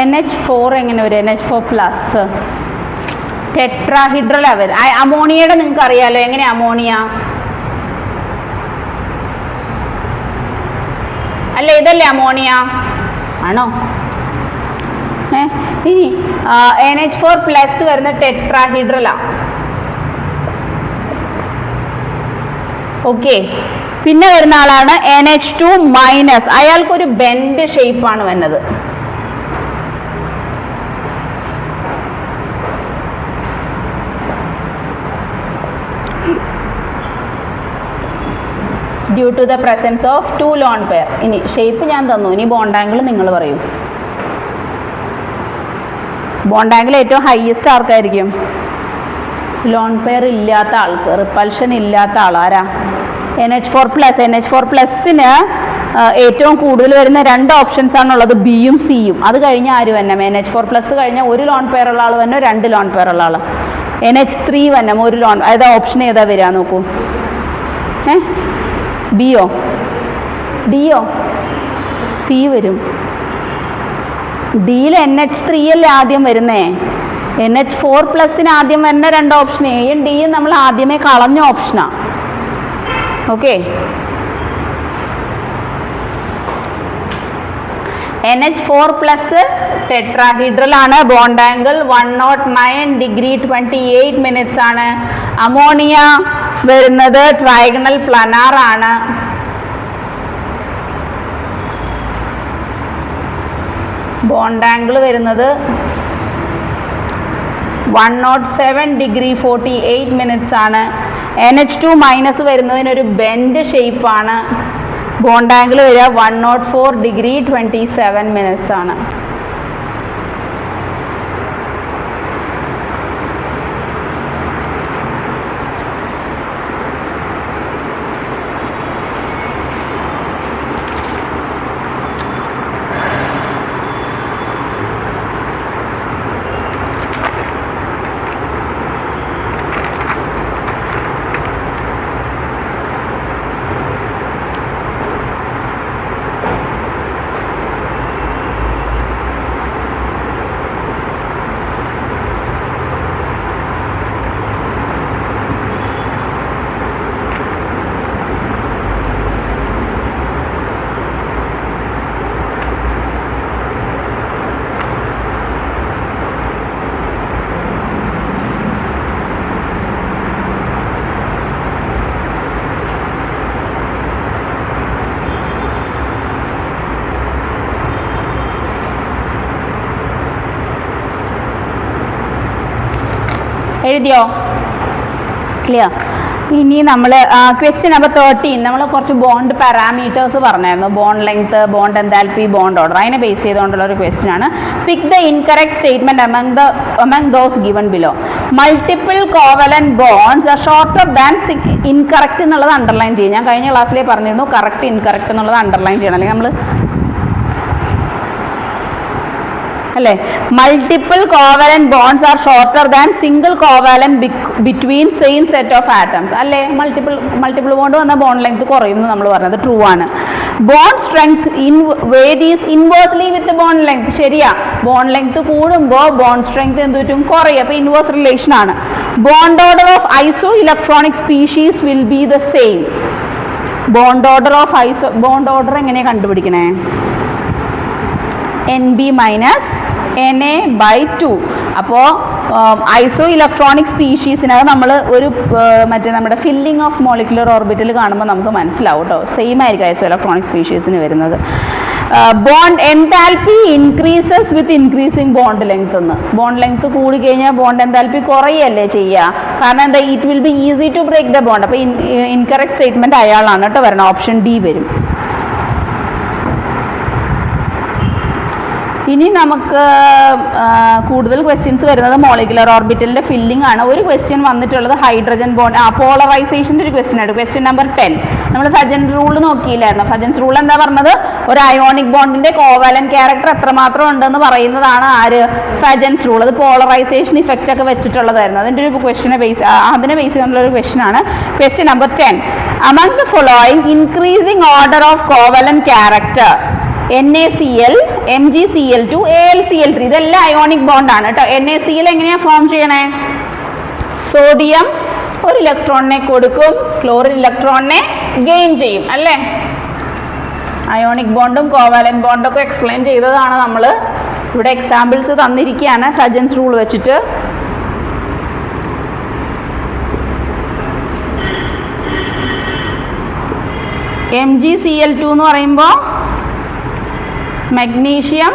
NH4 എങ്ങനെ വരും? NH4 പ്ലസ് ടെട്രാഹിഡ്രൽ വരും. അമോണിയയുടെ നിങ്ങൾക്ക് അറിയാലോ, എങ്ങനെ അമോണിയ അല്ലേ? ഇതല്ലേ അമോണിയ ആണോ? ഇനി NH4 പ്ലസ് വരുന്ന ടെട്രാഹിഡ്രലാ. ഓക്കെ, പിന്നെ വരുന്ന ആളാണ് NH2 മൈനസ്. അയാൾക്കൊരു ബെൻഡ് ഷേപ്പാണ് വരുന്നത്. Due to the presence of 2 lone pair. ഇനി ഷേപ്പ് ഞാൻ തന്നു, ഇനി ബോണ്ട് ആംഗിൾ നിങ്ങൾ പറയൂ. ബോണ്ട് ആംഗിൾ ഏറ്റവും ഹയസ്റ്റ് ആർക്കായിരിക്കും? ലോൺ പെയർ ഇല്ലാത്ത ആൾക്ക്, റിപ്പൽഷൻ ഇല്ലാത്ത ആളാരാ? NH4 plus. NH4 പ്ലസിന് ഏറ്റവും കൂടുതൽ വരുന്ന 2 ഓപ്ഷൻസ് ആണുള്ളത്, ബിയും സിയും. അത് കഴിഞ്ഞ ആര് വന്നം? NH4 പ്ലസ് കഴിഞ്ഞാൽ 1 ലോൺ പെയർ ഉള്ള ആൾ വന്നോ, 2 ലോൺ പെയർ ഉള്ള ആൾ? NH3 വന്നം 1 loan. ഏതാ ഓപ്ഷൻ ഏതാ വരിക നോക്കൂ? ബിയോ? ഡിയോ സി വരും. ഡിയിൽ NH3 അല്ലേ ആദ്യം വരുന്നേ. NH4+ ആദ്യം വരുന്ന 2 ഓപ്ഷൻ എയും ഡിയും നമ്മൾ ആദ്യമേ കളഞ്ഞ ഓപ്ഷനാണ്. ഓക്കെ, NH4+ ടെട്രാഹീഡ്രൽ ആണ്. ബോണ്ട് ആംഗിൾ 109 ഡിഗ്രി 28 മിനിറ്റ്സ് ആണ്. അമോണിയ വരുന്നത് ട്രൈഗണൽ പ്ലനാർ ആണ്. ബോണ്ട് ആംഗിൾ വരുന്നത് 107 ഡിഗ്രി 48 മിനിറ്റ്സ് ആണ്. NH2- വരുന്നതിനൊരു ബെൻഡ് ഷേപ്പാണ്. ബോണ്ട് ആംഗിൾ വരിക 104 ഡിഗ്രി 27 മിനിറ്റ്സ് ആണ്. എഴുതിയോ? ക്ലിയർ. ഇനി നമ്മൾ ക്വസ്റ്റ്യൻ നമ്പർ 13 നമ്മൾ കുറച്ച് ബോണ്ട് പാരാമീറ്റേഴ്സ് പറഞ്ഞായിരുന്നു. Bond length, bond enthalpy, bond order. അതിനെ ബേസ് ചെയ്തുകൊണ്ടുള്ള ഒരു ക്വസ്റ്റ്യൻ ആണ്. Pick the incorrect statement among those given below. Multiple covalent bonds are shorter than incorrect എന്നുള്ളത് അണ്ടർലൈൻ ചെയ്യും. ഞാൻ കഴിഞ്ഞ ക്ലാസ്സിലേ പറഞ്ഞിരുന്നു കറക്റ്റ് ഇൻകറക്റ്റ് എന്നുള്ളത് അണ്ടർലൈൻ ചെയ്യണം, അല്ലെങ്കിൽ നമ്മൾ അല്ലേ. Multiple covalent bonds are shorter than single covalent between same set of atoms അല്ലേ. മൾട്ടിപ്പിൾ ബോണ്ട് വന്ന ബോണ്ട് ലെങ്ത് കുറയുന്നു നമ്മൾ പറഞ്ഞത് ട്രൂ ആണ്. Bond strength varies inversely with bond length. ശരിയാ, ബോണ്ട് ലെങ്ത് കൂടുമ്പോൾ ബോണ്ട് സ്ട്രെങ്ത് എന്ത് പറ്റും? കുറയും. അപ്പോൾ ഇൻവേഴ്സ് റിലേഷൻ ആണ്. Bond order of isoelectronic species will be the same. Bond order of bond order എങ്ങനെയാണ് കണ്ടുപിടിക്കണേ? NB - Na/2. അപ്പോൾ ഐസോ ഇലക്ട്രോണിക് സ്പീഷീസിനകത്ത് നമ്മൾ ഒരു മറ്റേ നമ്മുടെ ഫില്ലിംഗ് ഓഫ് മോളിക്കുലർ ഓർബിറ്റൽ കാണുമ്പോൾ നമുക്ക് മനസ്സിലാവും കേട്ടോ. സെയിം ആയിരിക്കും ഐസോ ഇലക്ട്രോണിക് സ്പീഷീസിന് വരുന്നത്. Bond enthalpy increases with increasing bond length എന്ന്. ബോണ്ട് ലെങ്ത് കൂടി കഴിഞ്ഞാൽ ബോണ്ട് എൻതാൽപ്പി കുറയല്ലേ ചെയ്യുക. കാരണം എന്താ? It will be easy to break the bond. അപ്പോൾ ഇൻകറക്റ്റ് സ്റ്റേറ്റ്മെന്റ് അയാളാണ് കേട്ടോ വരണം. ഓപ്ഷൻ ഡി വരും. ഇനി നമുക്ക് കൂടുതൽ ക്വസ്റ്റ്യൻസ് വരുന്നത് മോളിക്കുലർ ഓർബിറ്റലിൻ്റെ ഫില്ലിംഗ് ആണ്. ഒരു ക്വസ്റ്റ്യൻ വന്നിട്ടുള്ളത് ഹൈഡ്രജൻ ബോണ്ട് പോളറൈസേഷൻ്റെ ഒരു ക്വസ്റ്റ്യൻ ആണ്. ക്വസ്റ്റ്യൻ നമ്പർ 10 നമ്മൾ ഫജൻസ് റൂൾ നോക്കിയില്ലായിരുന്നു. ഫജൻസ് റൂൾ എന്താ പറഞ്ഞത്? ഒരു അയോണിക് ബോണ്ടിന്റെ കോവാലന്റ് ക്യാരക്ടർ എത്രമാത്രം ഉണ്ടെന്ന് പറയുന്നതാണ് ആര്? Fajans rule. അത് പോളറൈസേഷൻ ഇഫക്റ്റ് ഒക്കെ വെച്ചിട്ടുള്ളതായിരുന്നു. അതിൻ്റെ ഒരു ക്വസ്റ്റിനെ അതിനെ ബേസ് ചെയ്തുള്ള ഒരു ക്വസ്റ്റ്യൻ ആണ്. Question number 10. among the following increasing order of covalent character NaCl, MgCl2, AlCl3 ഇതെല്ലാം അയോണിക് ബോണ്ട് ആണ് കേട്ടോ. NaCl എങ്ങനെയാ ഫോം ചെയ്യണേ? സോഡിയം ഒരു ഇലക്ട്രോണിനെ കൊടുക്കും, ക്ലോറിൻ ഇലക്ട്രോണിനെ ഗെയിൻ ചെയ്യും അല്ലേ. അയോണിക് ബോണ്ടും കോവാലന്റ് ബോണ്ടും ഒക്കെ എക്സ്പ്ലെയിൻ ചെയ്തതാണ് നമ്മൾ. ഇവിടെ എക്സാമ്പിൾസ് തന്നിരിക്കുകയാണ് ഫജൻസ് റൂൾ വെച്ചിട്ട്. MgCl2 എന്ന് പറയുമ്പോൾ മഗ്നീഷ്യം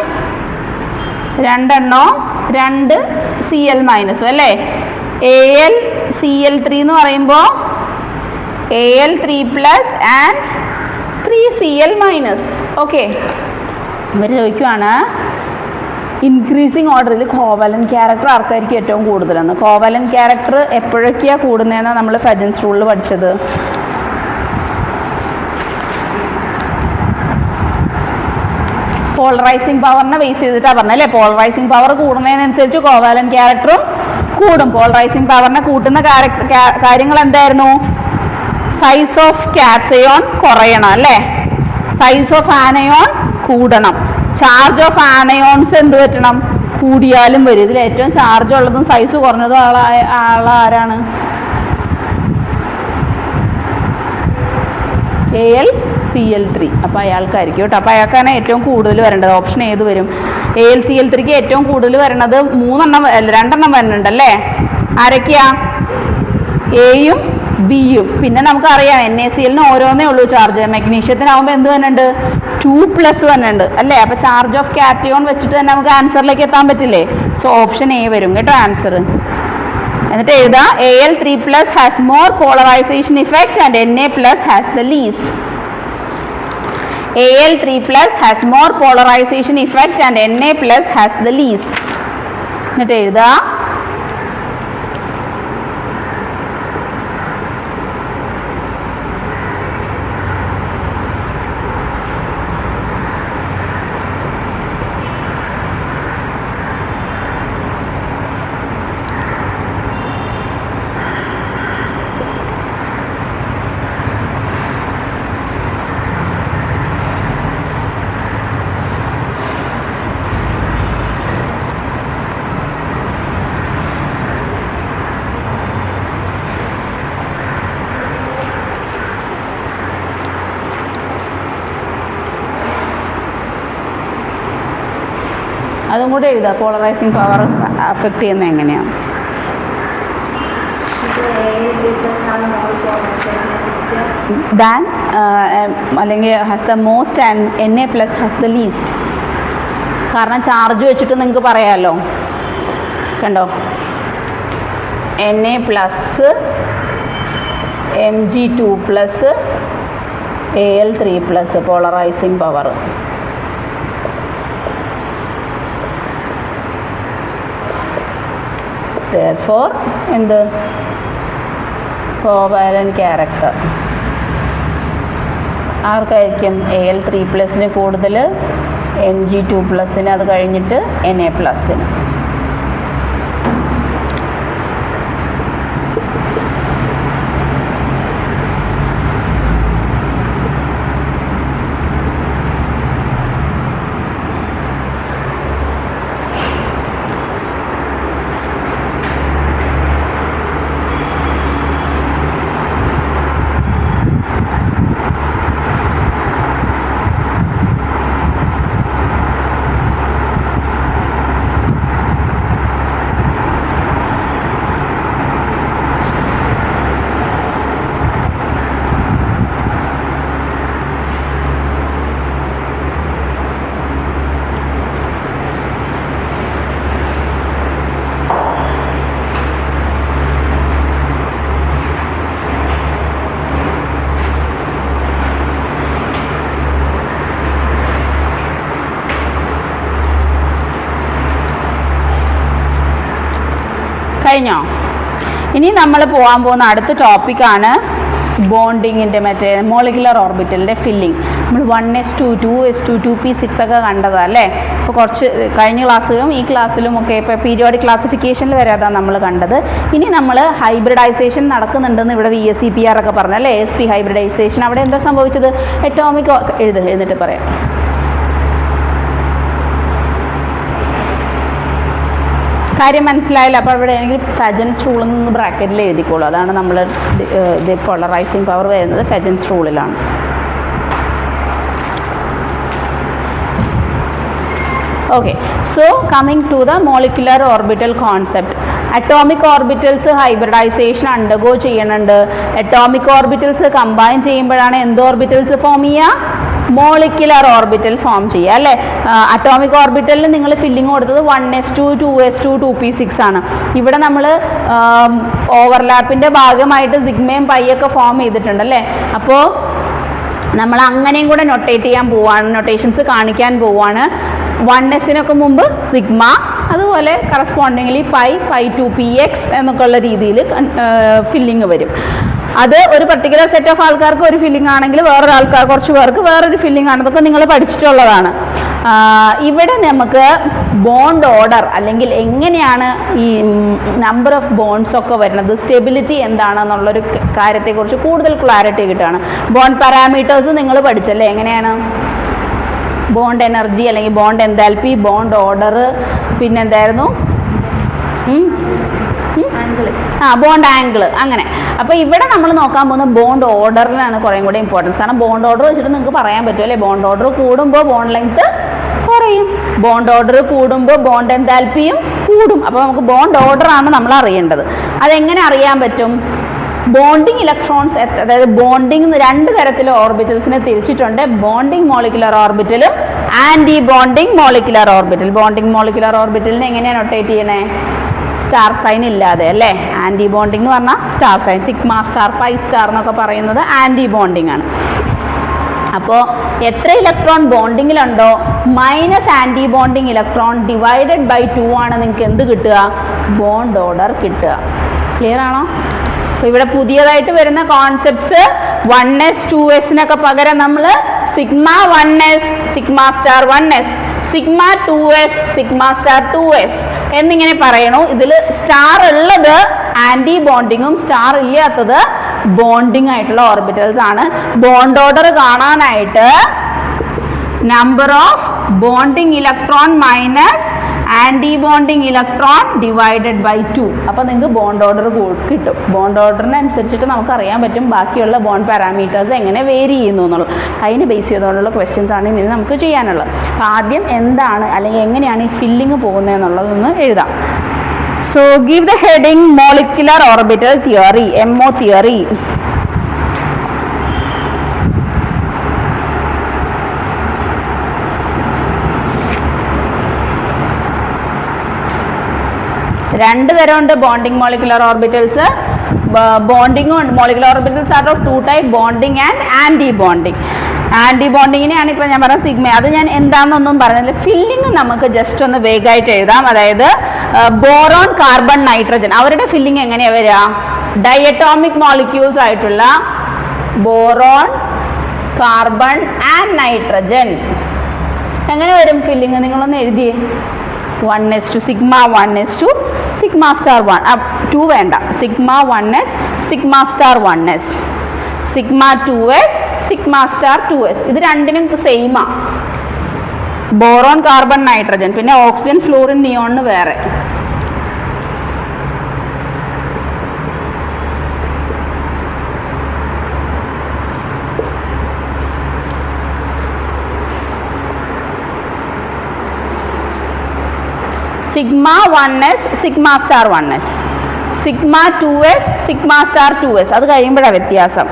2 Cl- അല്ലേ. AlCl3 എന്ന് പറയുമ്പോൾ Al3+ ആൻഡ് 3Cl-. ഓക്കെ, ഇവർ ചോദിക്കുവാണ് ഇൻക്രീസിങ് ഓർഡറിൽ കോവാലന്റ് ക്യാരക്ടർ ആർക്കായിരിക്കും ഏറ്റവും കൂടുതലെന്ന്. കോവാലന്റ് ക്യാരക്ടർ എപ്പോഴൊക്കെയാണ് കൂടുന്നതെന്നാണ് നമ്മൾ ഫജൻസ് റൂളിൽ പഠിച്ചത്. പോളറൈസിങ് പവറിനെ ബേസ് ചെയ്തിട്ടാണ് പറഞ്ഞത് അല്ലേ. പോളറൈസിങ് പവർ കൂടുന്നതിനനുസരിച്ച് കോവാലന്റ് ക്യാരക്ടറും കൂടും. പോളറൈസിങ് പവറിനെ കൂട്ടുന്ന കാര്യങ്ങൾ എന്തായിരുന്നു? സൈസ് ഓഫ് കാറ്റയോൺ കുറയണം അല്ലേ. സൈസ് ഓഫ് ആനയോൺ കൂടണം. ചാർജ് ഓഫ് ആനയോൺസ് എന്ത് പറ്റണം? കൂടിയാലും വരും. ഇതിൽ ഏറ്റവും ചാർജ് ഉള്ളതും സൈസ് കുറഞ്ഞതും ആളാരാണ്? AlCl3. അപ്പോൾ അയാൾക്കായിരിക്കും കേട്ടോ. അപ്പോൾ അയാൾക്കാണ് ഏറ്റവും കൂടുതൽ വരേണ്ടത്. ഓപ്ഷൻ ഏത് വരും? AlCl3ക്ക് ഏറ്റവും കൂടുതൽ വരണത് 2 വരുന്നുണ്ടല്ലേ? ആരൊക്കെയാ? എയും ബിയും. പിന്നെ നമുക്കറിയാം NaClന് ഓരോന്നേ ഉള്ളൂ ചാർജ്. മെഗ്നീഷ്യത്തിനാവുമ്പോൾ എന്ത് വരുന്നുണ്ട്? 2+ വരുന്നുണ്ട് അല്ലേ? അപ്പോൾ ചാർജ് ഓഫ് കാറ്റയോൺ വെച്ചിട്ട് തന്നെ നമുക്ക് ആൻസറിലേക്ക് എത്താൻ പറ്റില്ലേ? സോ ഓപ്ഷൻ എ വരും കേട്ടോ ആൻസർ. എന്നിട്ട് എഴുതാ Al3+ has more polarisation effect and Na+ has the least. Al3+ has more polarisation effect and Na+ has the least. എന്നിട്ട് എഴുതാ അതും കൂടെ എഴുതുക. പോളറൈസിങ് പവർ അഫക്റ്റ് ചെയ്യുന്നത് എങ്ങനെയാണ്? ദാൻ അല്ലെങ്കിൽ has the most and Na+ has the least. കാരണം charge വെച്ചിട്ട് നിങ്ങൾക്ക് പറയാമല്ലോ. കണ്ടോ? Na+, Mg2+, Al3+ polarising power. Therefore, എന്ത്? കോവാലന്റ് ക്യാരക്ടർ ആർക്കായിരിക്കും? Al3+ന് കൂടുതൽ, Mg2+ന് അത് കഴിഞ്ഞിട്ട് Na+ന്. കഴിഞ്ഞോ? ഇനി നമ്മൾ പോകാൻ പോകുന്ന അടുത്ത ടോപ്പിക്കാണ് ബോണ്ടിങ്ങിൻ്റെ മറ്റേ മോളിക്കുലർ ഓർബിറ്റലിൻ്റെ ഫില്ലിംഗ്. നമ്മൾ 1s2, 2s2, 2p6 ഒക്കെ കണ്ടതാണ് അല്ലേ? ഇപ്പോൾ കുറച്ച് കഴിഞ്ഞ ക്ലാസ്സിലും ഈ ക്ലാസ്സിലും ഒക്കെ ഇപ്പോൾ പീരിയോഡിക് ക്ലാസിഫിക്കേഷനിൽ വരെ അതാണ് നമ്മൾ കണ്ടത്. ഇനി നമ്മൾ ഹൈബ്രിഡൈസേഷൻ നടക്കുന്നുണ്ടെന്ന് ഇവിടെ VSEPR ഒക്കെ പറഞ്ഞു അല്ലേ? ASP hybridisation. അവിടെ എന്താ സംഭവിച്ചത്? അറ്റോമിക് എഴുന്നിട്ട് പറയാം. കാര്യം മനസ്സിലായില്ല? അപ്പോൾ ഇവിടെ എനിക്ക് ഫെജൻസ് റൂൾ എന്ന് ബ്രാക്കറ്റിൽ എഴുതിക്കോളൂ. അതാണ് നമ്മൾ പോളറൈസിങ് പവർ വരുന്നത് ഫെജൻസ് റൂളിലാണ്. Okay, so coming to the molecular orbital concept. Atomic orbitals hybridization undergo ചെയ്യുന്നുണ്ട്. Atomic orbitals combine ചെയ്യുമ്പോഴാണ് എന്ത് orbitals ഫോം ചെയ്യുക? മോളിക്കുലർ ഓർബിറ്റൽ ഫോം ചെയ്യുക അല്ലേ? അറ്റോമിക് ഓർബിറ്റലിൽ നിങ്ങൾ ഫില്ലിങ് കൊടുത്തത് 1s2, 2s2, 2p6 ആണ്. ഇവിടെ നമ്മൾ ഓവർലാപ്പിൻ്റെ ഭാഗമായിട്ട് സിഗ്മയും പൈയൊക്കെ ഫോം ചെയ്തിട്ടുണ്ട് അല്ലേ? അപ്പോൾ നമ്മൾ അങ്ങനെയും കൂടെ നൊട്ടേറ്റ് ചെയ്യാൻ പോവാണ്, നൊട്ടേഷൻസ് കാണിക്കാൻ പോവാണ്. 1sനൊക്കെ മുമ്പ് സിഗ്മ, അതുപോലെ correspondingly pi two P X എന്നൊക്കെ ഉള്ള രീതിയിൽ ഫില്ലിങ് വരും. അത് ഒരു പർട്ടിക്കുലർ സെറ്റ് ഓഫ് ആൾക്കാർക്ക് ഒരു ഫില്ലിംഗ് ആണെങ്കിൽ വേറൊരു ആൾക്കാർ കുറച്ച് പേർക്ക് വേറൊരു ഫില്ലിംഗ് ആണ്. അതൊക്കെ നിങ്ങൾ പഠിച്ചിട്ടുള്ളതാണ്. ഇവിടെ നമുക്ക് ബോണ്ട് ഓർഡർ അല്ലെങ്കിൽ എങ്ങനെയാണ് ഈ നമ്പർ ഓഫ് ബോണ്ട്സ് ഒക്കെ വരുന്നത്, സ്റ്റെബിലിറ്റി എന്താണെന്നുള്ളൊരു കാര്യത്തെക്കുറിച്ച് കൂടുതൽ ക്ലാരിറ്റി കിട്ടുകയാണ്. ബോണ്ട് പാരാമീറ്റേഴ്സ് നിങ്ങൾ പഠിച്ചല്ലേ, എങ്ങനെയാണ് ബോണ്ട് എനർജി അല്ലെങ്കിൽ ബോണ്ട് എൻതാൽപ്പി, ബോണ്ട് ഓർഡർ, പിന്നെ എന്തായിരുന്നു ബോണ്ട് ആംഗിൾ, അങ്ങനെ. അപ്പോൾ ഇവിടെ നമ്മൾ നോക്കാൻ പോകുന്ന ബോണ്ട് ഓർഡറിനാണ് കുറേ കൂടെ ഇമ്പോർട്ടൻസ്. കാരണം ബോണ്ട് ഓർഡർ വെച്ചിട്ട് നിങ്ങൾക്ക് പറയാൻ പറ്റും അല്ലേ, ബോണ്ട് ഓർഡർ കൂടുമ്പോൾ ബോണ്ട് ലെങ്ത് കുറയും, ബോണ്ട് ഓർഡർ കൂടുമ്പോൾ ബോണ്ട് എൻതാൽപ്പിയും കൂടും. അപ്പോൾ നമുക്ക് ബോണ്ട് ഓർഡർ ആണ് നമ്മൾ അറിയേണ്ടത്. അതെങ്ങനെ അറിയാൻ പറ്റും? ബോണ്ടിങ് ഇലക്ട്രോൺസ്, അതായത് ബോണ്ടിങ് രണ്ട് തരത്തിലെ ഓർബിറ്റൽസിനെ തിരിച്ചിട്ടുണ്ട്. ബോണ്ടിങ് മോളിക്കുലർ ഓർബിറ്റലും antibonding molecular orbital. Bonding molecular ഓർബിറ്റലിനെ എങ്ങനെയാണ് നൊട്ടേറ്റ് ചെയ്യണേ? സ്റ്റാർ സൈൻ ഇല്ലാതെ അല്ലേ. ആൻറ്റി ബോണ്ടിങ് എന്ന് പറഞ്ഞാൽ star sign, sigma star, pi star എന്നൊക്കെ പറയുന്നത് ആൻറ്റി ബോണ്ടിങ് ആണ്. അപ്പോൾ എത്ര ഇലക്ട്രോൺ ബോണ്ടിങ്ങിലുണ്ടോ minus anti bonding electron divided by 2 ആണ് നിങ്ങൾക്ക് എന്ത് കിട്ടുക? ബോണ്ട് ഓർഡർ കിട്ടുക. ക്ലിയർ ആണോ? അപ്പോൾ ഇവിടെ പുതിയതായിട്ട് വരുന്ന കോൺസെപ്റ്റ്സ് 1s 2sനൊക്കെ പകരം നമ്മൾ sigma 1s sigma star 1s, sigma 2s sigma star 2s എന്നിങ്ങനെ പറയണു. ഇതിൽ സ്റ്റാർ ഉള്ളത് ആൻറ്റി ബോണ്ടിങ്ങും സ്റ്റാർ ഇല്ലാത്തത് ബോണ്ടിങ് ആയിട്ടുള്ള ഓർബിറ്റൽസ് ആണ്. ബോണ്ട് ഓർഡർ കാണാനായിട്ട് number of bonding electron minus anti bonding electron divided by 2. അപ്പോൾ നിങ്ങൾക്ക് ബോണ്ട് ഓർഡർ കിട്ടും. ബോണ്ട് ഓർഡറിനനുസരിച്ചിട്ട് നമുക്ക് അറിയാൻ പറ്റും ബാക്കിയുള്ള ബോണ്ട് പാരാമീറ്റേഴ്സ് എങ്ങനെ വേരി ചെയ്യുന്നു എന്നുള്ളത്. അതിന് ബേസ് ചെയ്തുകൊണ്ടുള്ള ക്വസ്റ്റ്യൻസ് ആണ് ഇനി നമുക്ക് ചെയ്യാനുള്ളത്. അപ്പോൾ ആദ്യം എന്താണ് അല്ലെങ്കിൽ എങ്ങനെയാണ് ഈ ഫില്ലിങ് പോകുന്നത് എന്നുള്ളതൊന്ന് എഴുതാം. So give the heading molecular orbital theory, MO theory. രണ്ട് തരമുണ്ട് bonding molecular orbitals. Bonding molecular orbitals are of 2 type, bonding and antibonding. ആൻറ്റി ബോണ്ടിങ്ങിനെയാണ് ഇപ്പോൾ ഞാൻ പറഞ്ഞ സിഗ്മ. അത് ഞാൻ എന്താണെന്നൊന്നും പറഞ്ഞില്ല. ഫില്ലിങ് നമുക്ക് ജസ്റ്റ് ഒന്ന് വേഗമായിട്ട് എഴുതാം. അതായത് ബോറോൺ, കാർബൺ, നൈട്രജൻ അവരുടെ ഫില്ലിങ് എങ്ങനെയാണ് വരിക? ഡയറ്റോമിക് മോളിക്യൂൾസ് ആയിട്ടുള്ള ബോറോൺ, കാർബൺ ആൻഡ് നൈട്രജൻ എങ്ങനെ വരും ഫില്ലിങ്? നിങ്ങളൊന്ന് എഴുതിയേ. 1s2 sigma 1s2 sigma star 2 വേണ്ട, sigma 1s sigma star 1s, sigma 2s sigma star 2s. ഇത് രണ്ടിനും സെയിമാ. ബോറോൺ, കാർബൺ, നൈട്രജൻ, പിന്നെ ഓക്സിജൻ, ഫ്ലൂറിൻ, നിയോണിന് വേറെ. Sigma 1s sigma star 1s, sigma 2s sigma star 2s. അത് കഴിയുമ്പോഴാണ് വ്യത്യാസം.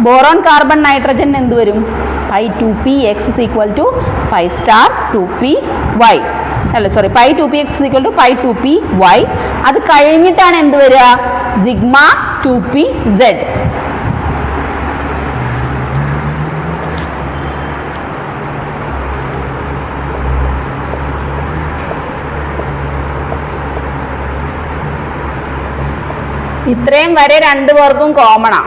Boron, carbon, nitrogen എന്ത് വരും? Pi 2p x is equal to pi star 2p y. അല്ല sorry, pi 2p x is equal to pi 2p y. അത് കഴിഞ്ഞിട്ടാണ് എന്ത് വരിക? Sigma 2p z. ഇത്രയും വരെ രണ്ടു പേർക്കും കോമണാ.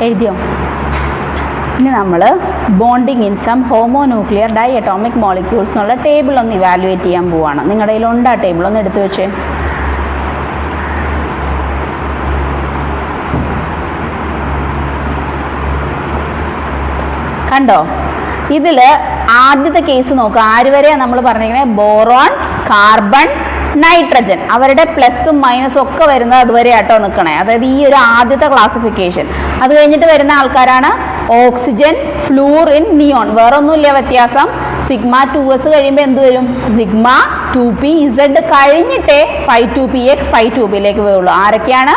എഴുതിയോ? ഇനി നമ്മൾ bonding in some homonuclear diatomic molecules എന്നുള്ള ടേബിൾ ഒന്ന് ഇവാലുവേറ്റ് ചെയ്യാൻ പോവാണ്. നിങ്ങളുടെ കയ്യിലുണ്ട് ആ ടേബിൾ? ഒന്ന് എടുത്തു വെച്ചേ. കണ്ടോ? ഇതിൽ ആദ്യത്തെ കേസ് നോക്കുക. ആര് വരെയാണ് നമ്മൾ പറഞ്ഞിരിക്കുന്നത്? Boron, carbon, nitrogen. അവരുടെ പ്ലസും മൈനസും ഒക്കെ വരുന്നത് അതുവരെ ആട്ടോ നിൽക്കണേ. അതായത് ഈ ഒരു ആദ്യത്തെ ക്ലാസിഫിക്കേഷൻ. അത് കഴിഞ്ഞിട്ട് വരുന്ന ആൾക്കാരാണ് ഓക്സിജൻ, ഫ്ലൂറിൻ, നിയോൺ. വേറെ ഒന്നുമില്ല വ്യത്യാസം. സിഗ്മ 2s കഴിയുമ്പോൾ എന്ത് വരും? സിഗ്മ 2p z കഴിഞ്ഞിട്ടേ പൈ 2px പൈ 2pയിലേക്ക് വരുള്ളൂ. ആരൊക്കെയാണ്?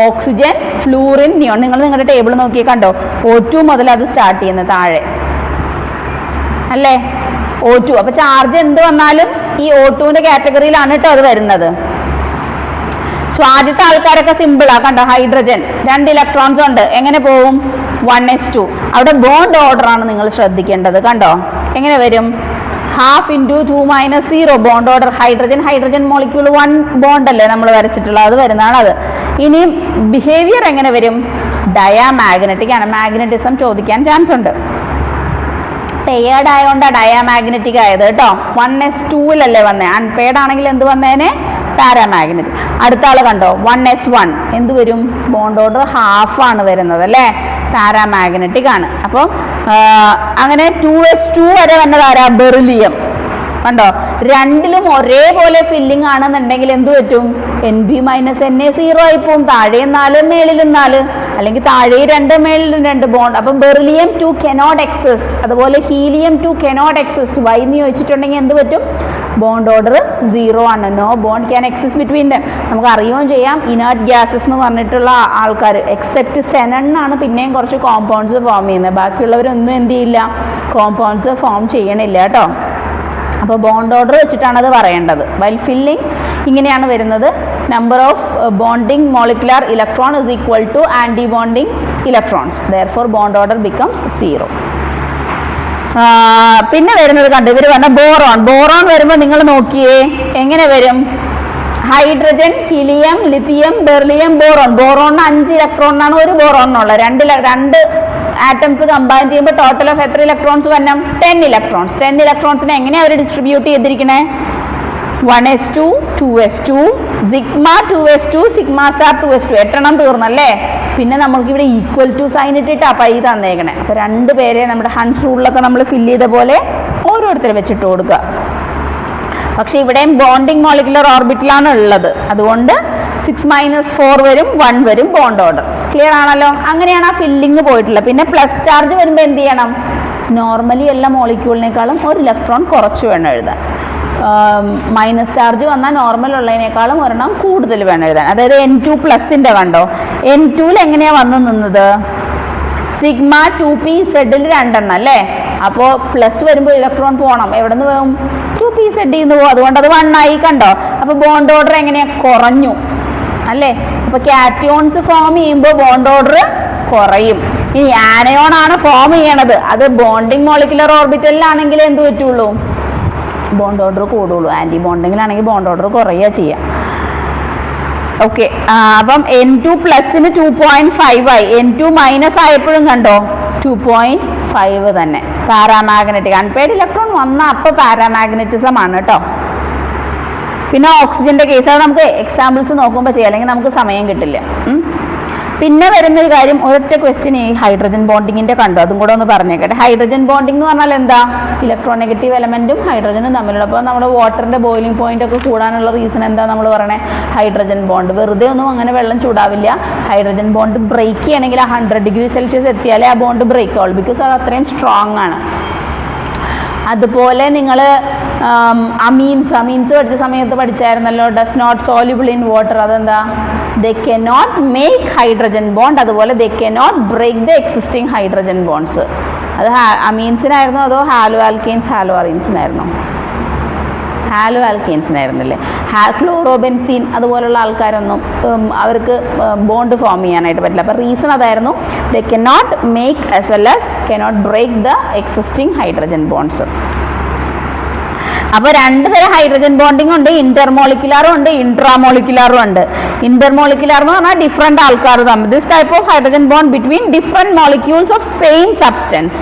Oxygen, fluorine, neon. നിങ്ങൾ നിങ്ങളുടെ ടേബിൾ നോക്കിയേ കണ്ടോ? O2 മുതൽ അത് സ്റ്റാർട്ട് ചെയ്യുന്നത് താഴെ അല്ലേ? O2. അപ്പൊ ചാർജ് എന്ത് വന്നാലും ഈ O2ന്റെ കാറ്റഗറിയിലാണ് കേട്ടോ അത് വരുന്നത്. സോ ആദ്യത്തെ ആൾക്കാരൊക്കെ സിമ്പിളാ. കണ്ടോ? ഹൈഡ്രജൻ 2 ഇലക്ട്രോൺസ് ഉണ്ട്. എങ്ങനെ പോവും? 1s2. അവിടെ ബോണ്ട് ഓർഡർ ആണ് നിങ്ങൾ ശ്രദ്ധിക്കേണ്ടത്. കണ്ടോ എങ്ങനെ വരും? 1/2 × 2 - 0 bond order. Hydrogen molecule 1 bond അല്ലേ നമ്മൾ വരച്ചിട്ടുള്ളത്? അത് വരുന്നതാണ് അത്. ഇനി ബിഹേവിയർ എങ്ങനെ വരും? ഡയാമാഗ്നറ്റിക് ആണ്. മാഗ്നറ്റിസം ചോദിക്കാൻ ചാൻസ് ഉണ്ട്. പെയർഡ് ആയതുകൊണ്ടാണ് ഡയാമാഗ്നറ്റിക് ആയത് കേട്ടോ. 1s2-ലല്ലേ വന്നേ. അൺപെയർഡ് ആണെങ്കിൽ എന്ത് വന്നേനെ? പാരാമാഗ്നറ്റിക്. അടുത്ത ആള് കണ്ടോ? 1s1 എന്ത് വരും? ബോണ്ട് ഓർഡർ 1/2 ആണ് വരുന്നത് അല്ലേ? പാരാമാഗ്നറ്റിക് ആണ്. അപ്പോൾ അങ്ങനെ 2s2 വരെ വന്നത് ആരാ? ബെറിലിയം. കണ്ടോ? രണ്ടിലും ഒരേപോലെ ഫില്ലിംഗ് ആണെന്നുണ്ടെങ്കിൽ എന്ത് പറ്റും? Nb - Na 0 ആയി പോവും. താഴെയും 4 മേളിലും 4, അല്ലെങ്കിൽ താഴെ 2 മേളിലും 2 ബോണ്ട്. അപ്പം ബെറിലിയം 2 കനോട്ട് എക്സിസ്റ്റ്. അതുപോലെ ഹീലിയം 2 കനോട്ട് എക്സിസ്റ്റ്. വൈ എന്ന് ചോദിച്ചിട്ടുണ്ടെങ്കിൽ എന്ത് പറ്റും? ബോണ്ട് ഓർഡർ 0 ആണ്. No bond can exist between them. നമുക്ക് അറിയുകയും ചെയ്യാം. ഇനേർട്ട് ഗ്യാസസ് എന്ന് പറഞ്ഞിട്ടുള്ള ആൾക്കാർ എക്സെപ്റ്റ് സെനണ്ണാണ് പിന്നെയും കുറച്ച് കോമ്പൗണ്ട്സ് ഫോം ചെയ്യുന്നത്. ബാക്കിയുള്ളവരൊന്നും എന്ത് ചെയ്യില്ല? കോമ്പൗണ്ട്സ് ഫോം ചെയ്യണില്ല കേട്ടോ. അപ്പോൾ ബോണ്ട് ഓർഡർ വെച്ചിട്ടാണ് അത് പറയേണ്ടത്. വൈൽ ഫില്ലിംഗ് ഇങ്ങനെയാണ് വരുന്നത്. Number of bonding molecular electron is equal to anti bonding electrons. Therefore bond order becomes 0. പിന്നെ വരുന്നത് കണ്ടു ഇവർ പറഞ്ഞ ബോറോൺ. ബോറോൺ വരുമ്പോൾ നിങ്ങൾ നോക്കിയേ എങ്ങനെ വരും? Hydrogen, helium, lithium, beryllium, boron. ബോറോണിന് 5 ഇലക്ട്രോണിനാണ് ഒരു ബോറോണിനുള്ള. രണ്ട് ആറ്റംസ് കമ്പൈൻ ചെയ്യുമ്പോൾ ടോട്ടൽ ഓഫ് എത്ര ഇലക്ട്രോൺസ് വരണം? 10 ഇലക്ട്രോൺസ്. 10 ഇലക്ട്രോൺസിനെ എങ്ങനെയാണ് അവർ ഡിസ്ട്രിബ്യൂട്ട് ചെയ്തിരിക്കണേ? 1s2, 2s2, sigma 2s2, sigma star 2s2. 8 തീർന്നല്ലേ? പിന്നെ നമ്മൾക്ക് ഇവിടെ ഈക്വൽ ടു സൈൻ ഇട്ടിട്ട് പൈ തന്നേക്കണേ. അപ്പോൾ 2 പേരെ നമ്മുടെ ഹൺസ് റൂളിലൊക്കെ നമ്മൾ ഫില്ല് ചെയ്ത പോലെ ഓരോരുത്തരെ വെച്ചിട്ട് കൊടുക്കുക. പക്ഷെ ഇവിടെയും ബോണ്ടിങ് മോളിക്കുലർ ഓർബിറ്റിലാണ് ഉള്ളത്. അതുകൊണ്ട് 6 - 4 വരും, 1 വരും ബോണ്ട് ഓർഡർ. ക്ലിയർ ആണല്ലോ? അങ്ങനെയാണ് ആ ഫില്ലിങ് പോയിട്ടുള്ളത്. പിന്നെ പ്ലസ് ചാർജ് വരുമ്പോൾ എന്ത് ചെയ്യണം? നോർമലി എല്ലാ മോളിക്യൂളിനേക്കാളും 1 ഇലക്ട്രോൺ കുറച്ച് വേണം എഴുതാൻ. മൈനസ് ചാർജ് വന്നാൽ നോർമൽ ഉള്ളതിനേക്കാളും ഒരെണ്ണം കൂടുതൽ വേണം എഴുതാൻ. അതായത് N2+ന്റെ കണ്ടോ? N2-ൽ എങ്ങനെയാണ് വന്നു നിന്നത്? സിഗ്മ 2pz 2 അല്ലേ? അപ്പോൾ പ്ലസ് വരുമ്പോൾ ഇലക്ട്രോൺ പോകണം. എവിടെ നിന്ന് പോകും? 2pz നിന്ന് പോകും. അതുകൊണ്ട് അത് 1 ആയി. കണ്ടോ? അപ്പോൾ ബോണ്ട് ഓർഡർ എങ്ങനെയാ? കുറഞ്ഞു അല്ലേ? അപ്പോൾ കാറ്റയോൺസ് ഫോം ചെയ്യുമ്പോൾ ബോണ്ട് ഓർഡർ കുറയും. ഇനി ആനയോൺ ആണ് ഫോം ചെയ്യണത്. അത് ബോണ്ടിങ് മോളിക്കുലർ ഓർബിറ്റലിലാണെങ്കിൽ എന്ത് പറ്റുള്ളൂ? ബോണ്ട് ഓർഡർ കൂടുള്ളൂ. ആൻറ്റി ബോണ്ടിങ്ങിലാണെങ്കിൽ ബോണ്ട് ഓർഡർ കുറയുക ചെയ്യാം. ഓക്കെ. അപ്പം N2+ന് 2.5 ആയി. N2- ആയപ്പോഴും കണ്ടോ 2.5 തന്നെ. പാരാമാഗ്നറ്റിക്. അൺപെയ്ഡ് ഇലക്ട്രോൺ വന്നാൽ അപ്പോൾ പാരാമാഗ്നറ്റിസം ആണ് കേട്ടോ. പിന്നെ ഓക്സിജന്റെ കേസ് അത് നമുക്ക് എക്സാമ്പിൾസ് നോക്കുമ്പോൾ ചെയ്യാം, അല്ലെങ്കിൽ നമുക്ക് സമയം കിട്ടില്ല. പിന്നെ വരുന്നൊരു കാര്യം, ഒരൊറ്റ ക്വസ്റ്റ്യൻ ഈ ഹൈഡ്രജൻ ബോണ്ടിങ്ങിന്റെ കണ്ടു, അതും കൂടെ ഒന്ന് പറഞ്ഞേക്കട്ടെ. ഹൈഡ്രജൻ ബോണ്ടിങ് എന്ന് പറഞ്ഞാൽ എന്താ? ഇലക്ട്രോനെഗറ്റീവ് എലമെന്റും ഹൈഡ്രജനും തമ്മിലുള്ള. അപ്പോൾ നമ്മുടെ വാട്ടറിന്റെ ബോയിലിംഗ് പോയിന്റ് ഒക്കെ കൂടാനുള്ള റീസൺ എന്താ നമ്മൾ പറയണേ? Hydrogen bond. വെറുതെ ഒന്നും അങ്ങനെ വെള്ളം ചൂടാവില്ല. ഹൈഡ്രജൻ ബോണ്ട് ബ്രേക്ക് ചെയ്യണമെങ്കിൽ 100°C എത്തിയാലേ ആ ബോണ്ട് ബ്രേക്ക് ആവുള്ളൂ. ബിക്കോസ് അത് അത്രയും സ്ട്രോങ് ആണ്. അതുപോലെ നിങ്ങൾ അമീൻസ് പഠിച്ച സമയത്ത് പഠിച്ചായിരുന്നല്ലോ, does not soluble in water. അതെന്താ? They cannot make hydrogen bond. അതുപോലെ they cannot break the existing hydrogen bonds. അത് അമീൻസിനായിരുന്നോ അതോ ഹാലോ ആൽക്കെയിൻസ് ഹാലോ അറീൻസിനായിരുന്നോ? ഹാലോ ആൽക്കെയിൻസിനായിരുന്നില്ലേ? ക്ലോറോബെൻസീൻ അതുപോലുള്ള ആൾക്കാരൊന്നും അവർക്ക് ബോണ്ട് ഫോം ചെയ്യാനായിട്ട് പറ്റില്ല. അപ്പോൾ റീസൺ അതായിരുന്നു, they cannot make as well as cannot break the existing hydrogen bonds. അപ്പോൾ രണ്ട് തരം ഹൈഡ്രജൻ ബോണ്ടിങ് ഉണ്ട്, ഇന്റർമോളിക്കുലാറും ഉണ്ട്, ഇൻട്രാമോളിക്കുലാറും ഉണ്ട്. ഇന്റർമോളിക്കുലാർ എന്ന് പറഞ്ഞാൽ ഡിഫറെന്റ് ആൾക്കാർ തമ്മിൽ. This type of hydrogen bond between different molecules of same substance.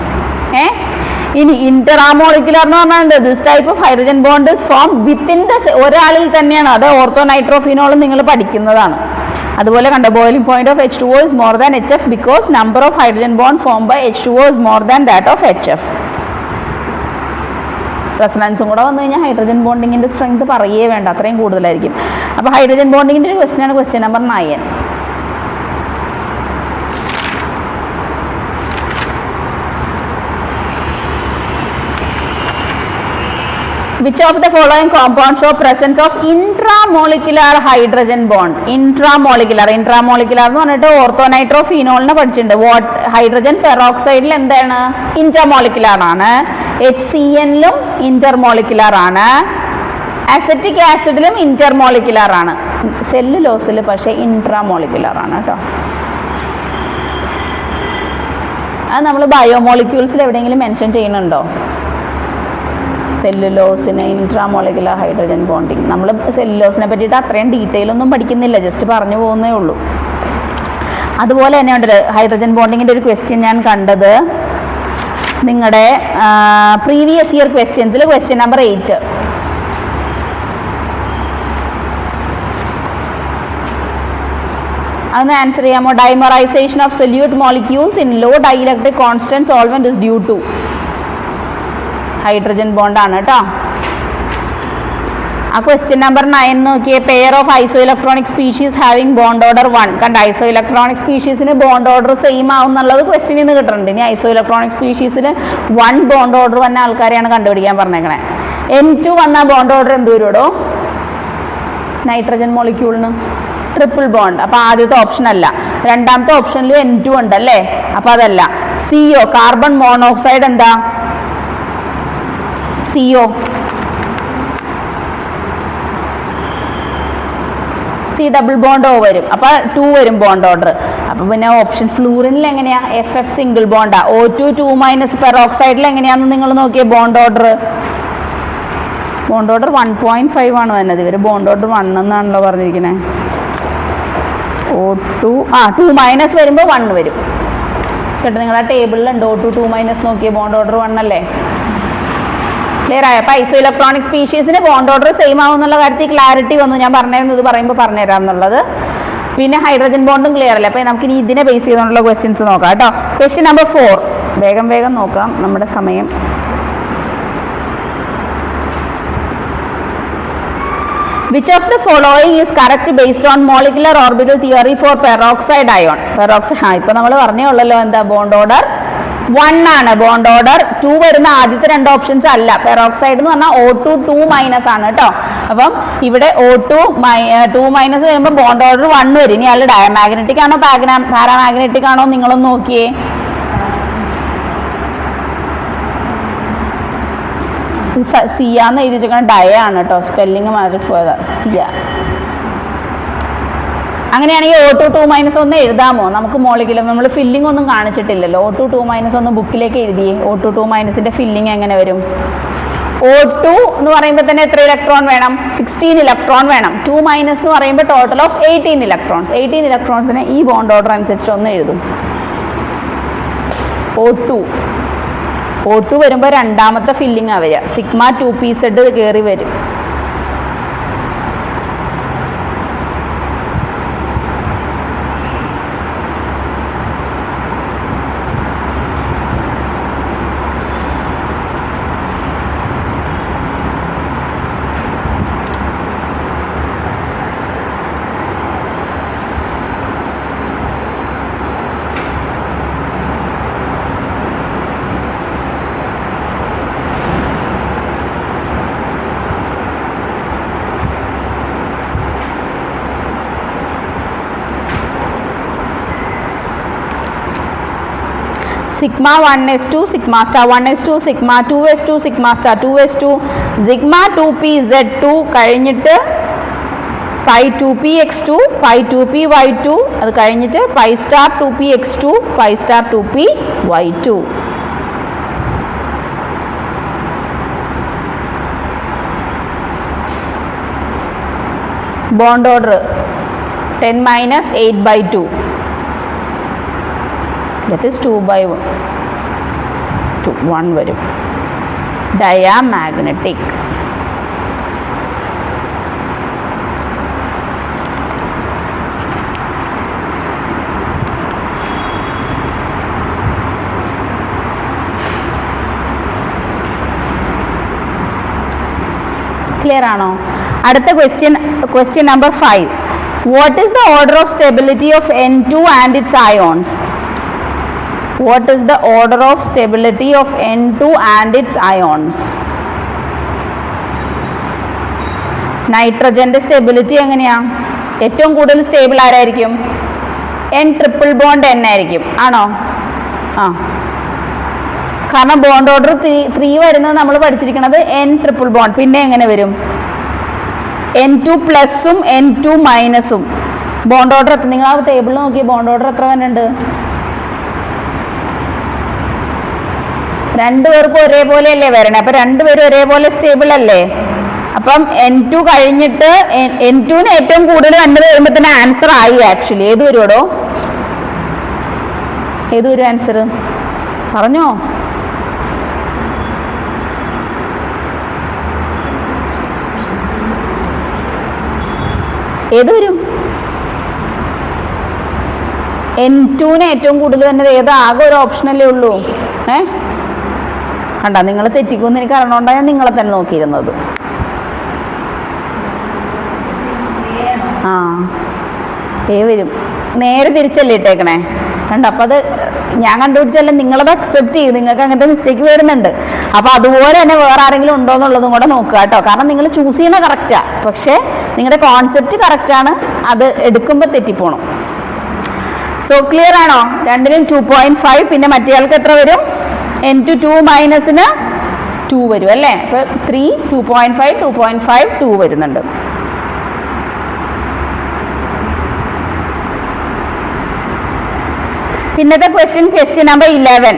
ഇനി ഇന്ററാമോളിക്കുലാർ എന്ന് പറഞ്ഞാൽ എന്താ? This type of hydrogen bond is form within the ഒരാളിൽ തന്നെയാണ്. അത് ഓർത്തോനൈട്രോഫിനോളും നിങ്ങൾ പഠിക്കുന്നതാണ്. അതുപോലെ കണ്ട boiling point of H2O is more than HF because number of hydrogen bond formed by H2O is more than that of HF. റെസൊണൻസും കൂടെ വന്നു കഴിഞ്ഞാൽ ഹൈഡ്രജൻ ബോണ്ടിങ്ങിന്റെ സ്ട്രെങ്ത് പറയേ വേണ്ട, അത്രയും കൂടുതലായിരിക്കും. അപ്പോൾ ഹൈഡ്രജൻ ബോണ്ടിങ്ങിന്റെ ഒരു ക്വസ്റ്റ്യൻ ആണ് question number 9. Which of the following compounds show presence of intramolecular hydrogen bond? Intramolecular എന്ന് പറഞ്ഞിട്ട് ഓർത്തോനൈട്രോഫിനോളിനെ പഠിച്ചിട്ടുണ്ട്. ഹൈഡ്രജൻ പെറോക്സൈഡിൽ എന്താണ്? ഇന്റർമോളിക്കുലാർ ആണ്. HCN-ലും ഇന്റർമോളിക്കുലാർ ആണ്. അസറ്റിക് ആസിഡിലും ഇന്റർമോളിക്കുലാർ ആണ്. സെല്ലുലോസിൽ പക്ഷേ ഇൻട്രാമോളിക്കുലാർ ആണ് കേട്ടോ. അത് നമ്മൾ ബയോമോളിക്യൂൾസിൽ എവിടെയെങ്കിലും മെൻഷൻ ചെയ്യുന്നുണ്ടോ? സെല്ലുലോസിന് ഇൻട്രാമോളിക്കുലർ ഹൈഡ്രജൻ ബോണ്ടിങ്. നമ്മൾ സെല്ലുലോസിനെ പറ്റിയിട്ട് അത്രയും ഡീറ്റെയിൽ ഒന്നും പഠിക്കുന്നില്ല, ജസ്റ്റ് പറഞ്ഞു പോകുന്നേ ഉള്ളൂ. അതുപോലെ തന്നെ ഉണ്ട് ഹൈഡ്രജൻ ബോണ്ടിങ്ങിൻ്റെ ഒരു ക്വസ്റ്റ്യൻ ഞാൻ കണ്ടത് നിങ്ങളുടെ പ്രീവിയസ് ഇയർ ക്വസ്റ്റ്യൻസിൽ ക്വസ്റ്റ്യൻ നമ്പർ 8. അതൊന്ന് ആൻസർ ചെയ്യാമോ? Dimerisation of solute molecules in low dielectric constant solvent is due to hydrogen ബോണ്ടാണ് കേട്ടോ. ആ ക്വസ്റ്റ്യൻ നമ്പർ 9 നോക്കിയേ. Pair of isoelectronic species having bond order 1. കണ്ട ഐസോ ഇലക്ട്രോണിക് സ്പീഷീസിന് ബോണ്ട് ഓർഡർ സെയിം ആവും എന്നുള്ളത് ക്വസ്റ്റ്യനിൽ നിന്ന് കിട്ടുന്നുണ്ട്. ഇനി ഐസോ ഇലക്ട്രോണിക് സ്പീഷീസിൽ 1 ബോണ്ട് ഓർഡർ വന്ന ആൾക്കാരെയാണ് കണ്ടുപിടിക്കാൻ പറഞ്ഞേക്കണേ. N2 വന്ന ബോണ്ട് ഓർഡർ എന്ത് വരുമോ? നൈട്രജൻ മോളിക്യൂളിന് ട്രിപ്പിൾ ബോണ്ട്. അപ്പോൾ ആദ്യത്തെ ഓപ്ഷൻ അല്ല. രണ്ടാമത്തെ ഓപ്ഷനിൽ N2 ഉണ്ടല്ലേ, അപ്പോൾ അതല്ല. CO കാർബൺ മോണോക്സൈഡ് എന്താ? CO C double bond O വരും. അപ്പോൾ 2 വരും ബോണ്ട് ഓർഡർ. അപ്പോൾ പിന്നെ ഓപ്ഷൻ ഫ്ലൂറിനിൽ എങ്ങനെയാ? FF single bonda. O2 2- പെറോക്സൈഡിൽ എങ്ങനെയാണെന്ന് നിങ്ങൾ നോക്കിയേ ബോണ്ട് ഓർഡർ. ബോണ്ട് ഓർഡർ 1.5 ആണ് വരുന്നത്. ഇവർ ബോണ്ട് ഓർഡർ 1 എന്നാണല്ലോ പറഞ്ഞിരിക്കുന്നത്. O2 2- വരുമ്പോൾ 1 വരും കേട്ടോ. നിങ്ങളുടെ ടേബിളിലുണ്ട് O2 2- നോക്കിയേ ബോണ്ട് ഓർഡർ 1 അല്ലേ? ക്ലിയർ ആയോ? അപ്പോൾ ഐസോ ഇലക്ട്രോണിക് സ്പീഷീസിന് ബോണ്ട് ഓർഡർ സെയിം ആവും എന്നുള്ള കാര്യത്തിൽ ക്ലാരിറ്റി വന്നു. ഞാൻ പറഞ്ഞിരുന്നു ഇത് പറയുമ്പോൾ പറഞ്ഞുതരാം എന്നുള്ളത്. പിന്നെ ഹൈഡ്രജൻ ബോണ്ടും ക്ലിയർ അല്ലേ? അപ്പോൾ നമുക്ക് ഇനി ഇതിനെ ബേസ് ചെയ്തുകൊണ്ടുള്ള ക്വസ്റ്റ്യൻസ് നോക്കാം കേട്ടോ. ക്വസ്റ്റ്യൻ നമ്പർ 4 വേഗം നോക്കാം, നമ്മുടെ സമയം. Which of the following is correct based on molecular orbital theory for peroxide ion? ഇപ്പോൾ നമ്മൾ പറഞ്ഞേ ഉള്ളല്ലോ എന്താ? ബോണ്ട് ഓർഡർ 1 ആണ്. ബോണ്ട് ഓർഡർ 2 വരുന്ന ആദ്യത്തെ 2 ഓപ്ഷൻസ് അല്ല. പെറോക്സൈഡ് എന്ന് പറഞ്ഞാൽ O2 2- ആണ് കേട്ടോ. അപ്പം ഇവിടെ O2 2- വരുമ്പോൾ ബോണ്ട് ഓർഡർ 1 വരും. ഇനി അയാൾ ഡയമാഗ്നറ്റിക് ആണോ പാരാമാഗ്നറ്റിക് ആണോ നിങ്ങളൊന്ന് നോക്കിയേ. സിയാന്ന് എഴുതി വെച്ചേക്കണം, ഡയ ആണ് കേട്ടോ. സ്പെല്ലിങ് മാറിപ്പോയതാ. സിയ. അങ്ങനെയാണെങ്കിൽ O2 2- എഴുതാമോ? നമുക്ക് മോളിക്കുലർ നമ്മൾ ഫില്ലിംഗ് ഒന്നും കാണിച്ചിട്ടില്ലല്ലോ. O2 2- ബുക്കിലേക്ക് എഴുതിയേ. O2 2- ഫില്ലിംഗ് എങ്ങനെ വരും? O2 എന്ന് പറയുമ്പോൾ തന്നെ എത്ര ഇലക്ട്രോൺ വേണം? 16 ഇലക്ട്രോൺ വേണം. 2- എന്ന് പറയുമ്പോൾ ടോട്ടൽ ഓഫ് 18 ഇലക്ട്രോൺസ്. 18 ഇലക്ട്രോൺസിനെ ഈ ബോണ്ട് ഓർഡർ അനുസരിച്ച് ഒന്ന് എഴുതും. O2 വരുമ്പോൾ രണ്ടാമത്തെ ഫില്ലിംഗ് വരിക. സിഗ്മ 2pz കയറി വരും. sigma 1s2 sigma star 1s2 sigma 2s2 sigma star 2s2 sigma 2pz2 കഴിഞ്ഞിട്ട് pi 2px2 pi 2py2 അത് കഴിഞ്ഞിട്ട് pi star 2px2 pi star 2py2. Bond order 10 minus 8/2, that is 2/2 1 വരും. Diamagnetic. Clear ആണോ? അടുത്ത question number 5. What is the order of stability of N2 and its ions? What is the order of stability of N2 and its ions? നൈട്രജന്റെ stability എങ്ങനെയാ? ഏറ്റവും കൂടുതൽ stable ആരായിരിക്കും? N triple bond N ആയിരിക്കും. ആണോ? ആ, കാരണം ബോണ്ട് ഓർഡർ 3 വരുന്നത് നമ്മൾ പഠിച്ചിരിക്കുന്നത് N ട്രിപ്പിൾ ബോണ്ട്. പിന്നെ എങ്ങനെ വരും? N2 പ്ലസും N2 മൈനസും. ബോണ്ട് ഓർഡർ എത്ര? നിങ്ങൾ ആ ടേബിളിൽ നോക്കിയ ബോണ്ട് ഓർഡർ എത്ര വരുന്നുണ്ട്? രണ്ടുപേർക്കും ഒരേപോലെയല്ലേ വരണേ? അപ്പൊ രണ്ടുപേരും ഒരേപോലെ സ്റ്റേബിൾ അല്ലേ? അപ്പം N2 കഴിഞ്ഞിട്ട് N2ന് ഏറ്റവും കൂടുതൽ വന്നത് വരുമ്പോൾ തന്നെ ആൻസർ ആയി. ആക്ച്വലി ഏത് വരുമോ? ഏത് വരും ആൻസർ? പറഞ്ഞോ. ഏത് വരും? N2ന് ഏറ്റവും കൂടുതൽ വന്നത് ഏത്? ആകെ ഒരു ഓപ്ഷനല്ലേ ഉള്ളൂ. കണ്ട, നിങ്ങൾ തെറ്റിക്കുമെന്ന് എനിക്ക് അറിയണോണ്ടാണ് ഞാൻ നിങ്ങളെ തന്നെ നോക്കിയിരുന്നത്. ആ, വരും. നേരെ തിരിച്ചല്ലേ ഇട്ടേക്കണേ? കണ്ട, അപ്പം അത് ഞാൻ കണ്ടുപിടിച്ചല്ല, നിങ്ങളത് അക്സെപ്റ്റ് ചെയ്യും. നിങ്ങൾക്ക് അങ്ങനത്തെ മിസ്റ്റേക്ക് വരുന്നുണ്ട്. അപ്പം അതുപോലെ തന്നെ വേറെ ആരെങ്കിലും ഉണ്ടോ എന്നുള്ളതും കൂടെ നോക്കുക കേട്ടോ. കാരണം നിങ്ങൾ ചൂസ് ചെയ്യുന്ന കറക്റ്റാണ്, പക്ഷേ നിങ്ങളുടെ കോൺസെപ്റ്റ് കറക്റ്റാണ്, അത് എടുക്കുമ്പോൾ തെറ്റിപ്പോണം. സോ ക്ലിയർ ആണോ? രണ്ടിനും 2.5. പിന്നെ മറ്റേയാൾക്ക് എത്ര വരും? N2 2 മൈനസിന് 2 വരും അല്ലേ? അപ്പോൾ 3 2.5 2.5 2 വരുന്നുണ്ട്. പിന്നത്തെ question number 11.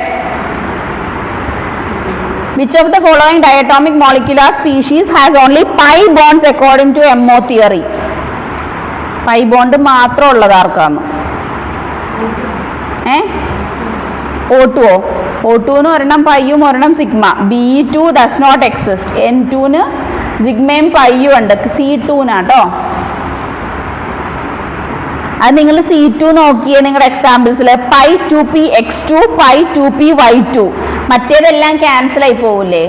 Which of the following diatomic molecular species has only pi bonds according to MO theory? Pi bond മാത്രം ഉള്ളത് ആർക്കാണ്? O2. O2ന് ഒരെണ്ണം പൈയും ഒരെണ്ണം sigma. B2 does not exist. N2ന് സിഗ്മയും പൈയും ഉണ്ട്. C2നാട്ടോ. അത് നിങ്ങൾ C2 നോക്കിയേ നിങ്ങളുടെ എക്സാമ്പിൾസിൽ. Pi 2px2 pi 2py2. മറ്റേതെല്ലാം ക്യാൻസൽ ആയി പോവില്ലേ?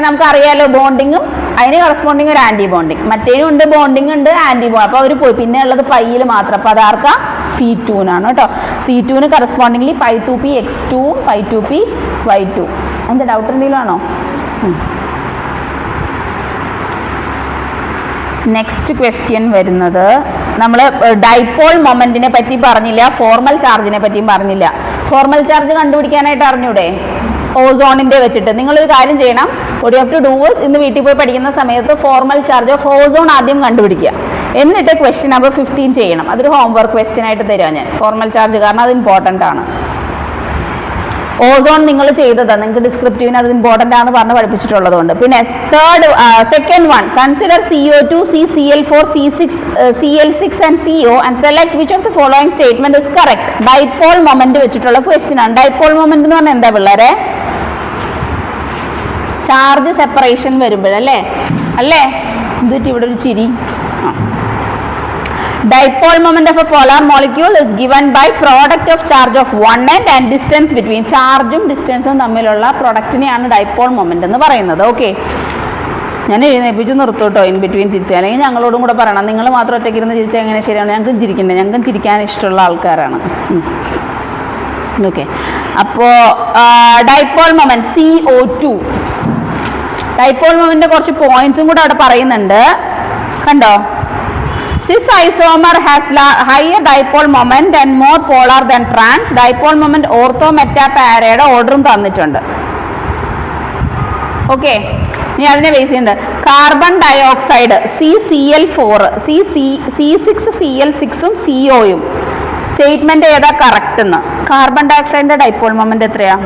നമുക്കറിയാലോ ബോണ്ടിങ്ങും അതിന് കറസ്പോണ്ടിങ് ഒരു ആന്റി ബോണ്ടിങ്. മറ്റേനും ഉണ്ട്, ബോണ്ടിങ് ഉണ്ട്, ആന്റി ബോണ്ട്. അപ്പോൾ അവർ പോയി. പിന്നെ ഉള്ളത് പൈയിൽ മാത്രം. അപ്പോൾ അതാർക്കാ? C2നാണ് കേട്ടോ. C2ന് correspondingly pi 2px2 pi 2py2. അതിൻ്റെ ഡൗട്ട് എന്തെങ്കിലും ആണോ? നെക്സ്റ്റ് ക്വസ്റ്റ്യൻ വരുന്നത്, നമ്മൾ ഡൈപോൾ മൊമെന്റിനെ പറ്റി പറഞ്ഞില്ല, ഫോർമൽ ചാർജിനെ പറ്റിയും പറഞ്ഞില്ല. ഫോർമൽ ചാർജ് കണ്ടുപിടിക്കാനായിട്ട് അറിഞ്ഞൂടെ? ഓസോണിന്റെ വെച്ചിട്ട് നിങ്ങളൊരു കാര്യം ചെയ്യണം. ഒരു ഹാവ് ടു ഡു ഇസ്, ഇന്ന് വീട്ടിൽ പോയി പഠിക്കുന്ന സമയത്ത് ഫോർമൽ ചാർജ് ഓഫ് ഓസോൺ ആദ്യം കണ്ടുപിടിക്കുക. എന്നിട്ട് ക്വസ്റ്റ്യൻ നമ്പർ 15 ചെയ്യണം. അതൊരു ഹോംവർക്ക് ക്വസ്റ്റ്യൻ ആയിട്ട് തരാം ഞാൻ. ഫോർമൽ ചാർജ്, കാരണം അത് ഇമ്പോർട്ടൻ്റ് ആണ്. ഓസോൺ നിങ്ങൾ ചെയ്തതാണ്, നിങ്ങൾക്ക് ഡിസ്ക്രിപ്റ്റീവിന് അത് ഇമ്പോർട്ടൻ്റ് ആണെന്ന് പറഞ്ഞ് പഠിപ്പിച്ചിട്ടുള്ളതുകൊണ്ട്. പിന്നെ second one, consider CO2 CCl4 Cl6 and CO and select which of the following statement is correct. Dipole moment വെച്ചിട്ടുള്ള ക്വസ്റ്റ്യൻ ആണ്. ഡൈപോൾ മൊമെന്റ് എന്ന് പറഞ്ഞാൽ എന്താ പിള്ളേരെ? ചാർജ് സെപ്പറേഷൻ വരുമ്പോഴല്ലേ? അല്ലേ? എന്നിട്ട് ഇവിടെ ഒരു ചിരി. Dipole moment of a polar molecule is given by product of charge of one end and distance between. ചാർജും ഡിസ്റ്റൻസും തമ്മിലുള്ള പ്രൊഡക്റ്റിനെയാണ് ഡൈപോൾ മൊമെന്റ് എന്ന് പറയുന്നത്. ഓക്കെ, ഞാൻ എഴുന്നേപ്പിച്ച് നിർത്തൂട്ടോ ഇൻ ബിറ്റ്വീൻ ചിരിച്ചാൽ. അല്ലെങ്കിൽ ഞങ്ങളോടും കൂടെ പറയണം. നിങ്ങൾ മാത്രം ഒറ്റയ്ക്ക് ഇരുന്ന് ചിരിച്ചാൽ എങ്ങനെ ശരിയാണ്? ഞങ്ങൾക്കും ചിരിക്കണ്ടേ? ഞങ്ങൾക്കും ചിരിക്കാൻ ഇഷ്ടമുള്ള ആൾക്കാരാണ്. ഓക്കെ, അപ്പോൾ ഡൈപോൾ മൊമെന്റ് CO2. ഡൈപോൾ മൊമെന്റിന്റെ കുറച്ച് പോയിന്റ്സും കൂടെ അവിടെ പറയുന്നുണ്ട്. കണ്ടോ? Cis isomer has higher dipole moment and more polar than trans. Dipole moment ortho meta parade ഓർഡറും തന്നിട്ടുണ്ട്. ഓക്കെ, ഇനി അതിനെ ബേസ് ചെയ്യുന്നുണ്ട്. Carbon dioxide CCl4 C6Cl6ഉം COയും. സ്റ്റേറ്റ്മെന്റ് ഏതാ കറക്റ്റ് എന്ന്? കാർബൺ ഡയോക്സൈഡിന്റെ ഡൈപോൾ മൊമെന്റ് എത്രയാ?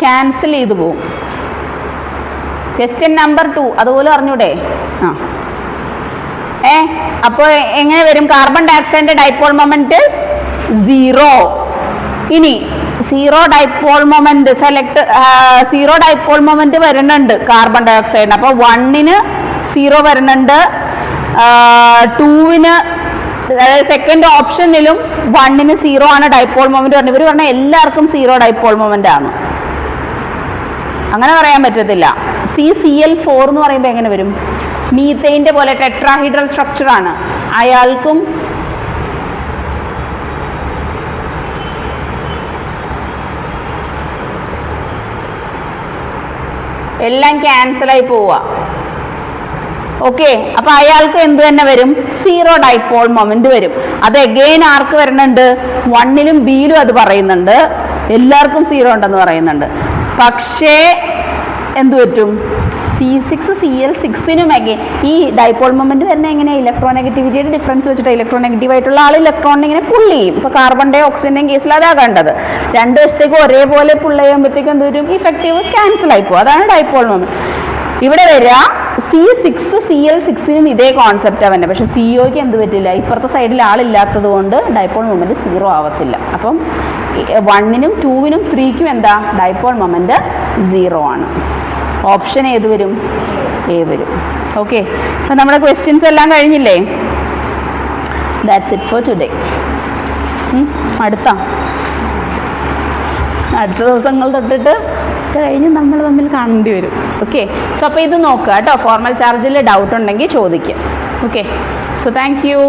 ക്യാൻസൽ ചെയ്തു പോകും. ക്വസ്റ്റ്യൻ നമ്പർ 2 അതുപോലെ അറിഞ്ഞൂടെ? അപ്പോൾ എങ്ങനെ വരും? കാർബൺ ഡയോക്സൈഡിന്റെ ഡൈപോൾ മൊമെന്റ് 0. ഇനി zero dipole moment zero dipole moment വരുന്നുണ്ട് കാർബൺ ഡയോക്സൈഡിന്. അപ്പോൾ 1ന് 0 വരുന്നുണ്ട്, 2ന് സെക്കൻഡ് ഓപ്ഷനിലും 1ന് 0 ആണ് ഡൈപോൾ മൊമെന്റ് പറഞ്ഞത്. ഇവർ പറഞ്ഞാൽ എല്ലാവർക്കും 0 ഡൈപോൾ മൊമെന്റ് ആണ്. അങ്ങനെ പറയാൻ പറ്റത്തില്ല. CCl4 എന്ന് പറയുമ്പോൾ എങ്ങനെ വരും? മീത്തൈൻ്റെ പോലെ ടെട്രാഹീഡ്രൽ സ്ട്രക്ചർ ആണ്. അയാൾക്കും എല്ലാം ക്യാൻസലായി പോവുക. ഓക്കെ, അപ്പൊ അയാൾക്ക് എന്ത് തന്നെ വരും? 0 ഡൈപോൾ മൊമെന്റ് വരും. അത് എഗെയിൻ ആർക്ക് വരുന്നുണ്ട്? 1ലും ബിയിലും അത് പറയുന്നുണ്ട്, എല്ലാവർക്കും 0 ഉണ്ടെന്ന് പറയുന്നുണ്ട്. പക്ഷേ എന്ത് പറ്റും? C6Cl6നും എഗെയിൻ ഈ ഡൈപോൾ മൊമെന്റ് വരുന്ന എങ്ങനെ? ഇലക്ട്രോനെഗറ്റിവിറ്റിയുടെ ഡിഫറൻസ് വെച്ചിട്ട് ഇലക്ട്രോനെഗറ്റീവ് ആയിട്ടുള്ള ആൾ ഇലക്ട്രോണിനെ ഇങ്ങനെ പുള്ള് ചെയ്യും. ഇപ്പോൾ കാർബണിൻ്റെയും ഓക്സിജൻ്റെയും കേസിൽ അതാ കണ്ടത്. രണ്ട് വശത്തേക്ക് ഒരേപോലെ പുള്ള് ചെയ്യുമ്പോഴത്തേക്കും എന്ത് വരും? ഇഫക്റ്റീവ് ക്യാൻസൽ ആയി പോകും. അതാണ് ഡൈപോൾ മൊമെന്റ്. ഇവിടെ വരിക C6Cl6നും ഇതേ കോൺസെപ്റ്റാണ് വരുന്നത്. പക്ഷെ COക്ക് എന്ത് പറ്റില്ല? ഇപ്പുറത്തെ സൈഡിൽ ആളില്ലാത്തത് കൊണ്ട് ഡൈപോൾ മൊമെന്റ് 0 ആവത്തില്ല. അപ്പം 1നും 2നും 3ക്കും എന്താ? ഡൈപോൾ മൊമെന്റ് 0 ആണ്. ഓപ്ഷൻ ഏത് വരും? A വരും. ഓക്കെ, അപ്പം നമ്മുടെ ക്വസ്റ്റ്യൻസ് എല്ലാം കഴിഞ്ഞില്ലേ? That's it for today. അടുത്ത ദിവസങ്ങൾ തൊട്ടിട്ട് കഴിഞ്ഞ് നമ്മൾ തമ്മിൽ കാണേണ്ടി വരും. ഓക്കെ, സോ അപ്പോൾ ഇത് നോക്കുക കേട്ടോ. ഫോർമൽ ചാർജിൽ ഡൗട്ട് ഉണ്ടെങ്കിൽ ചോദിക്കുക. Okay, so thank you.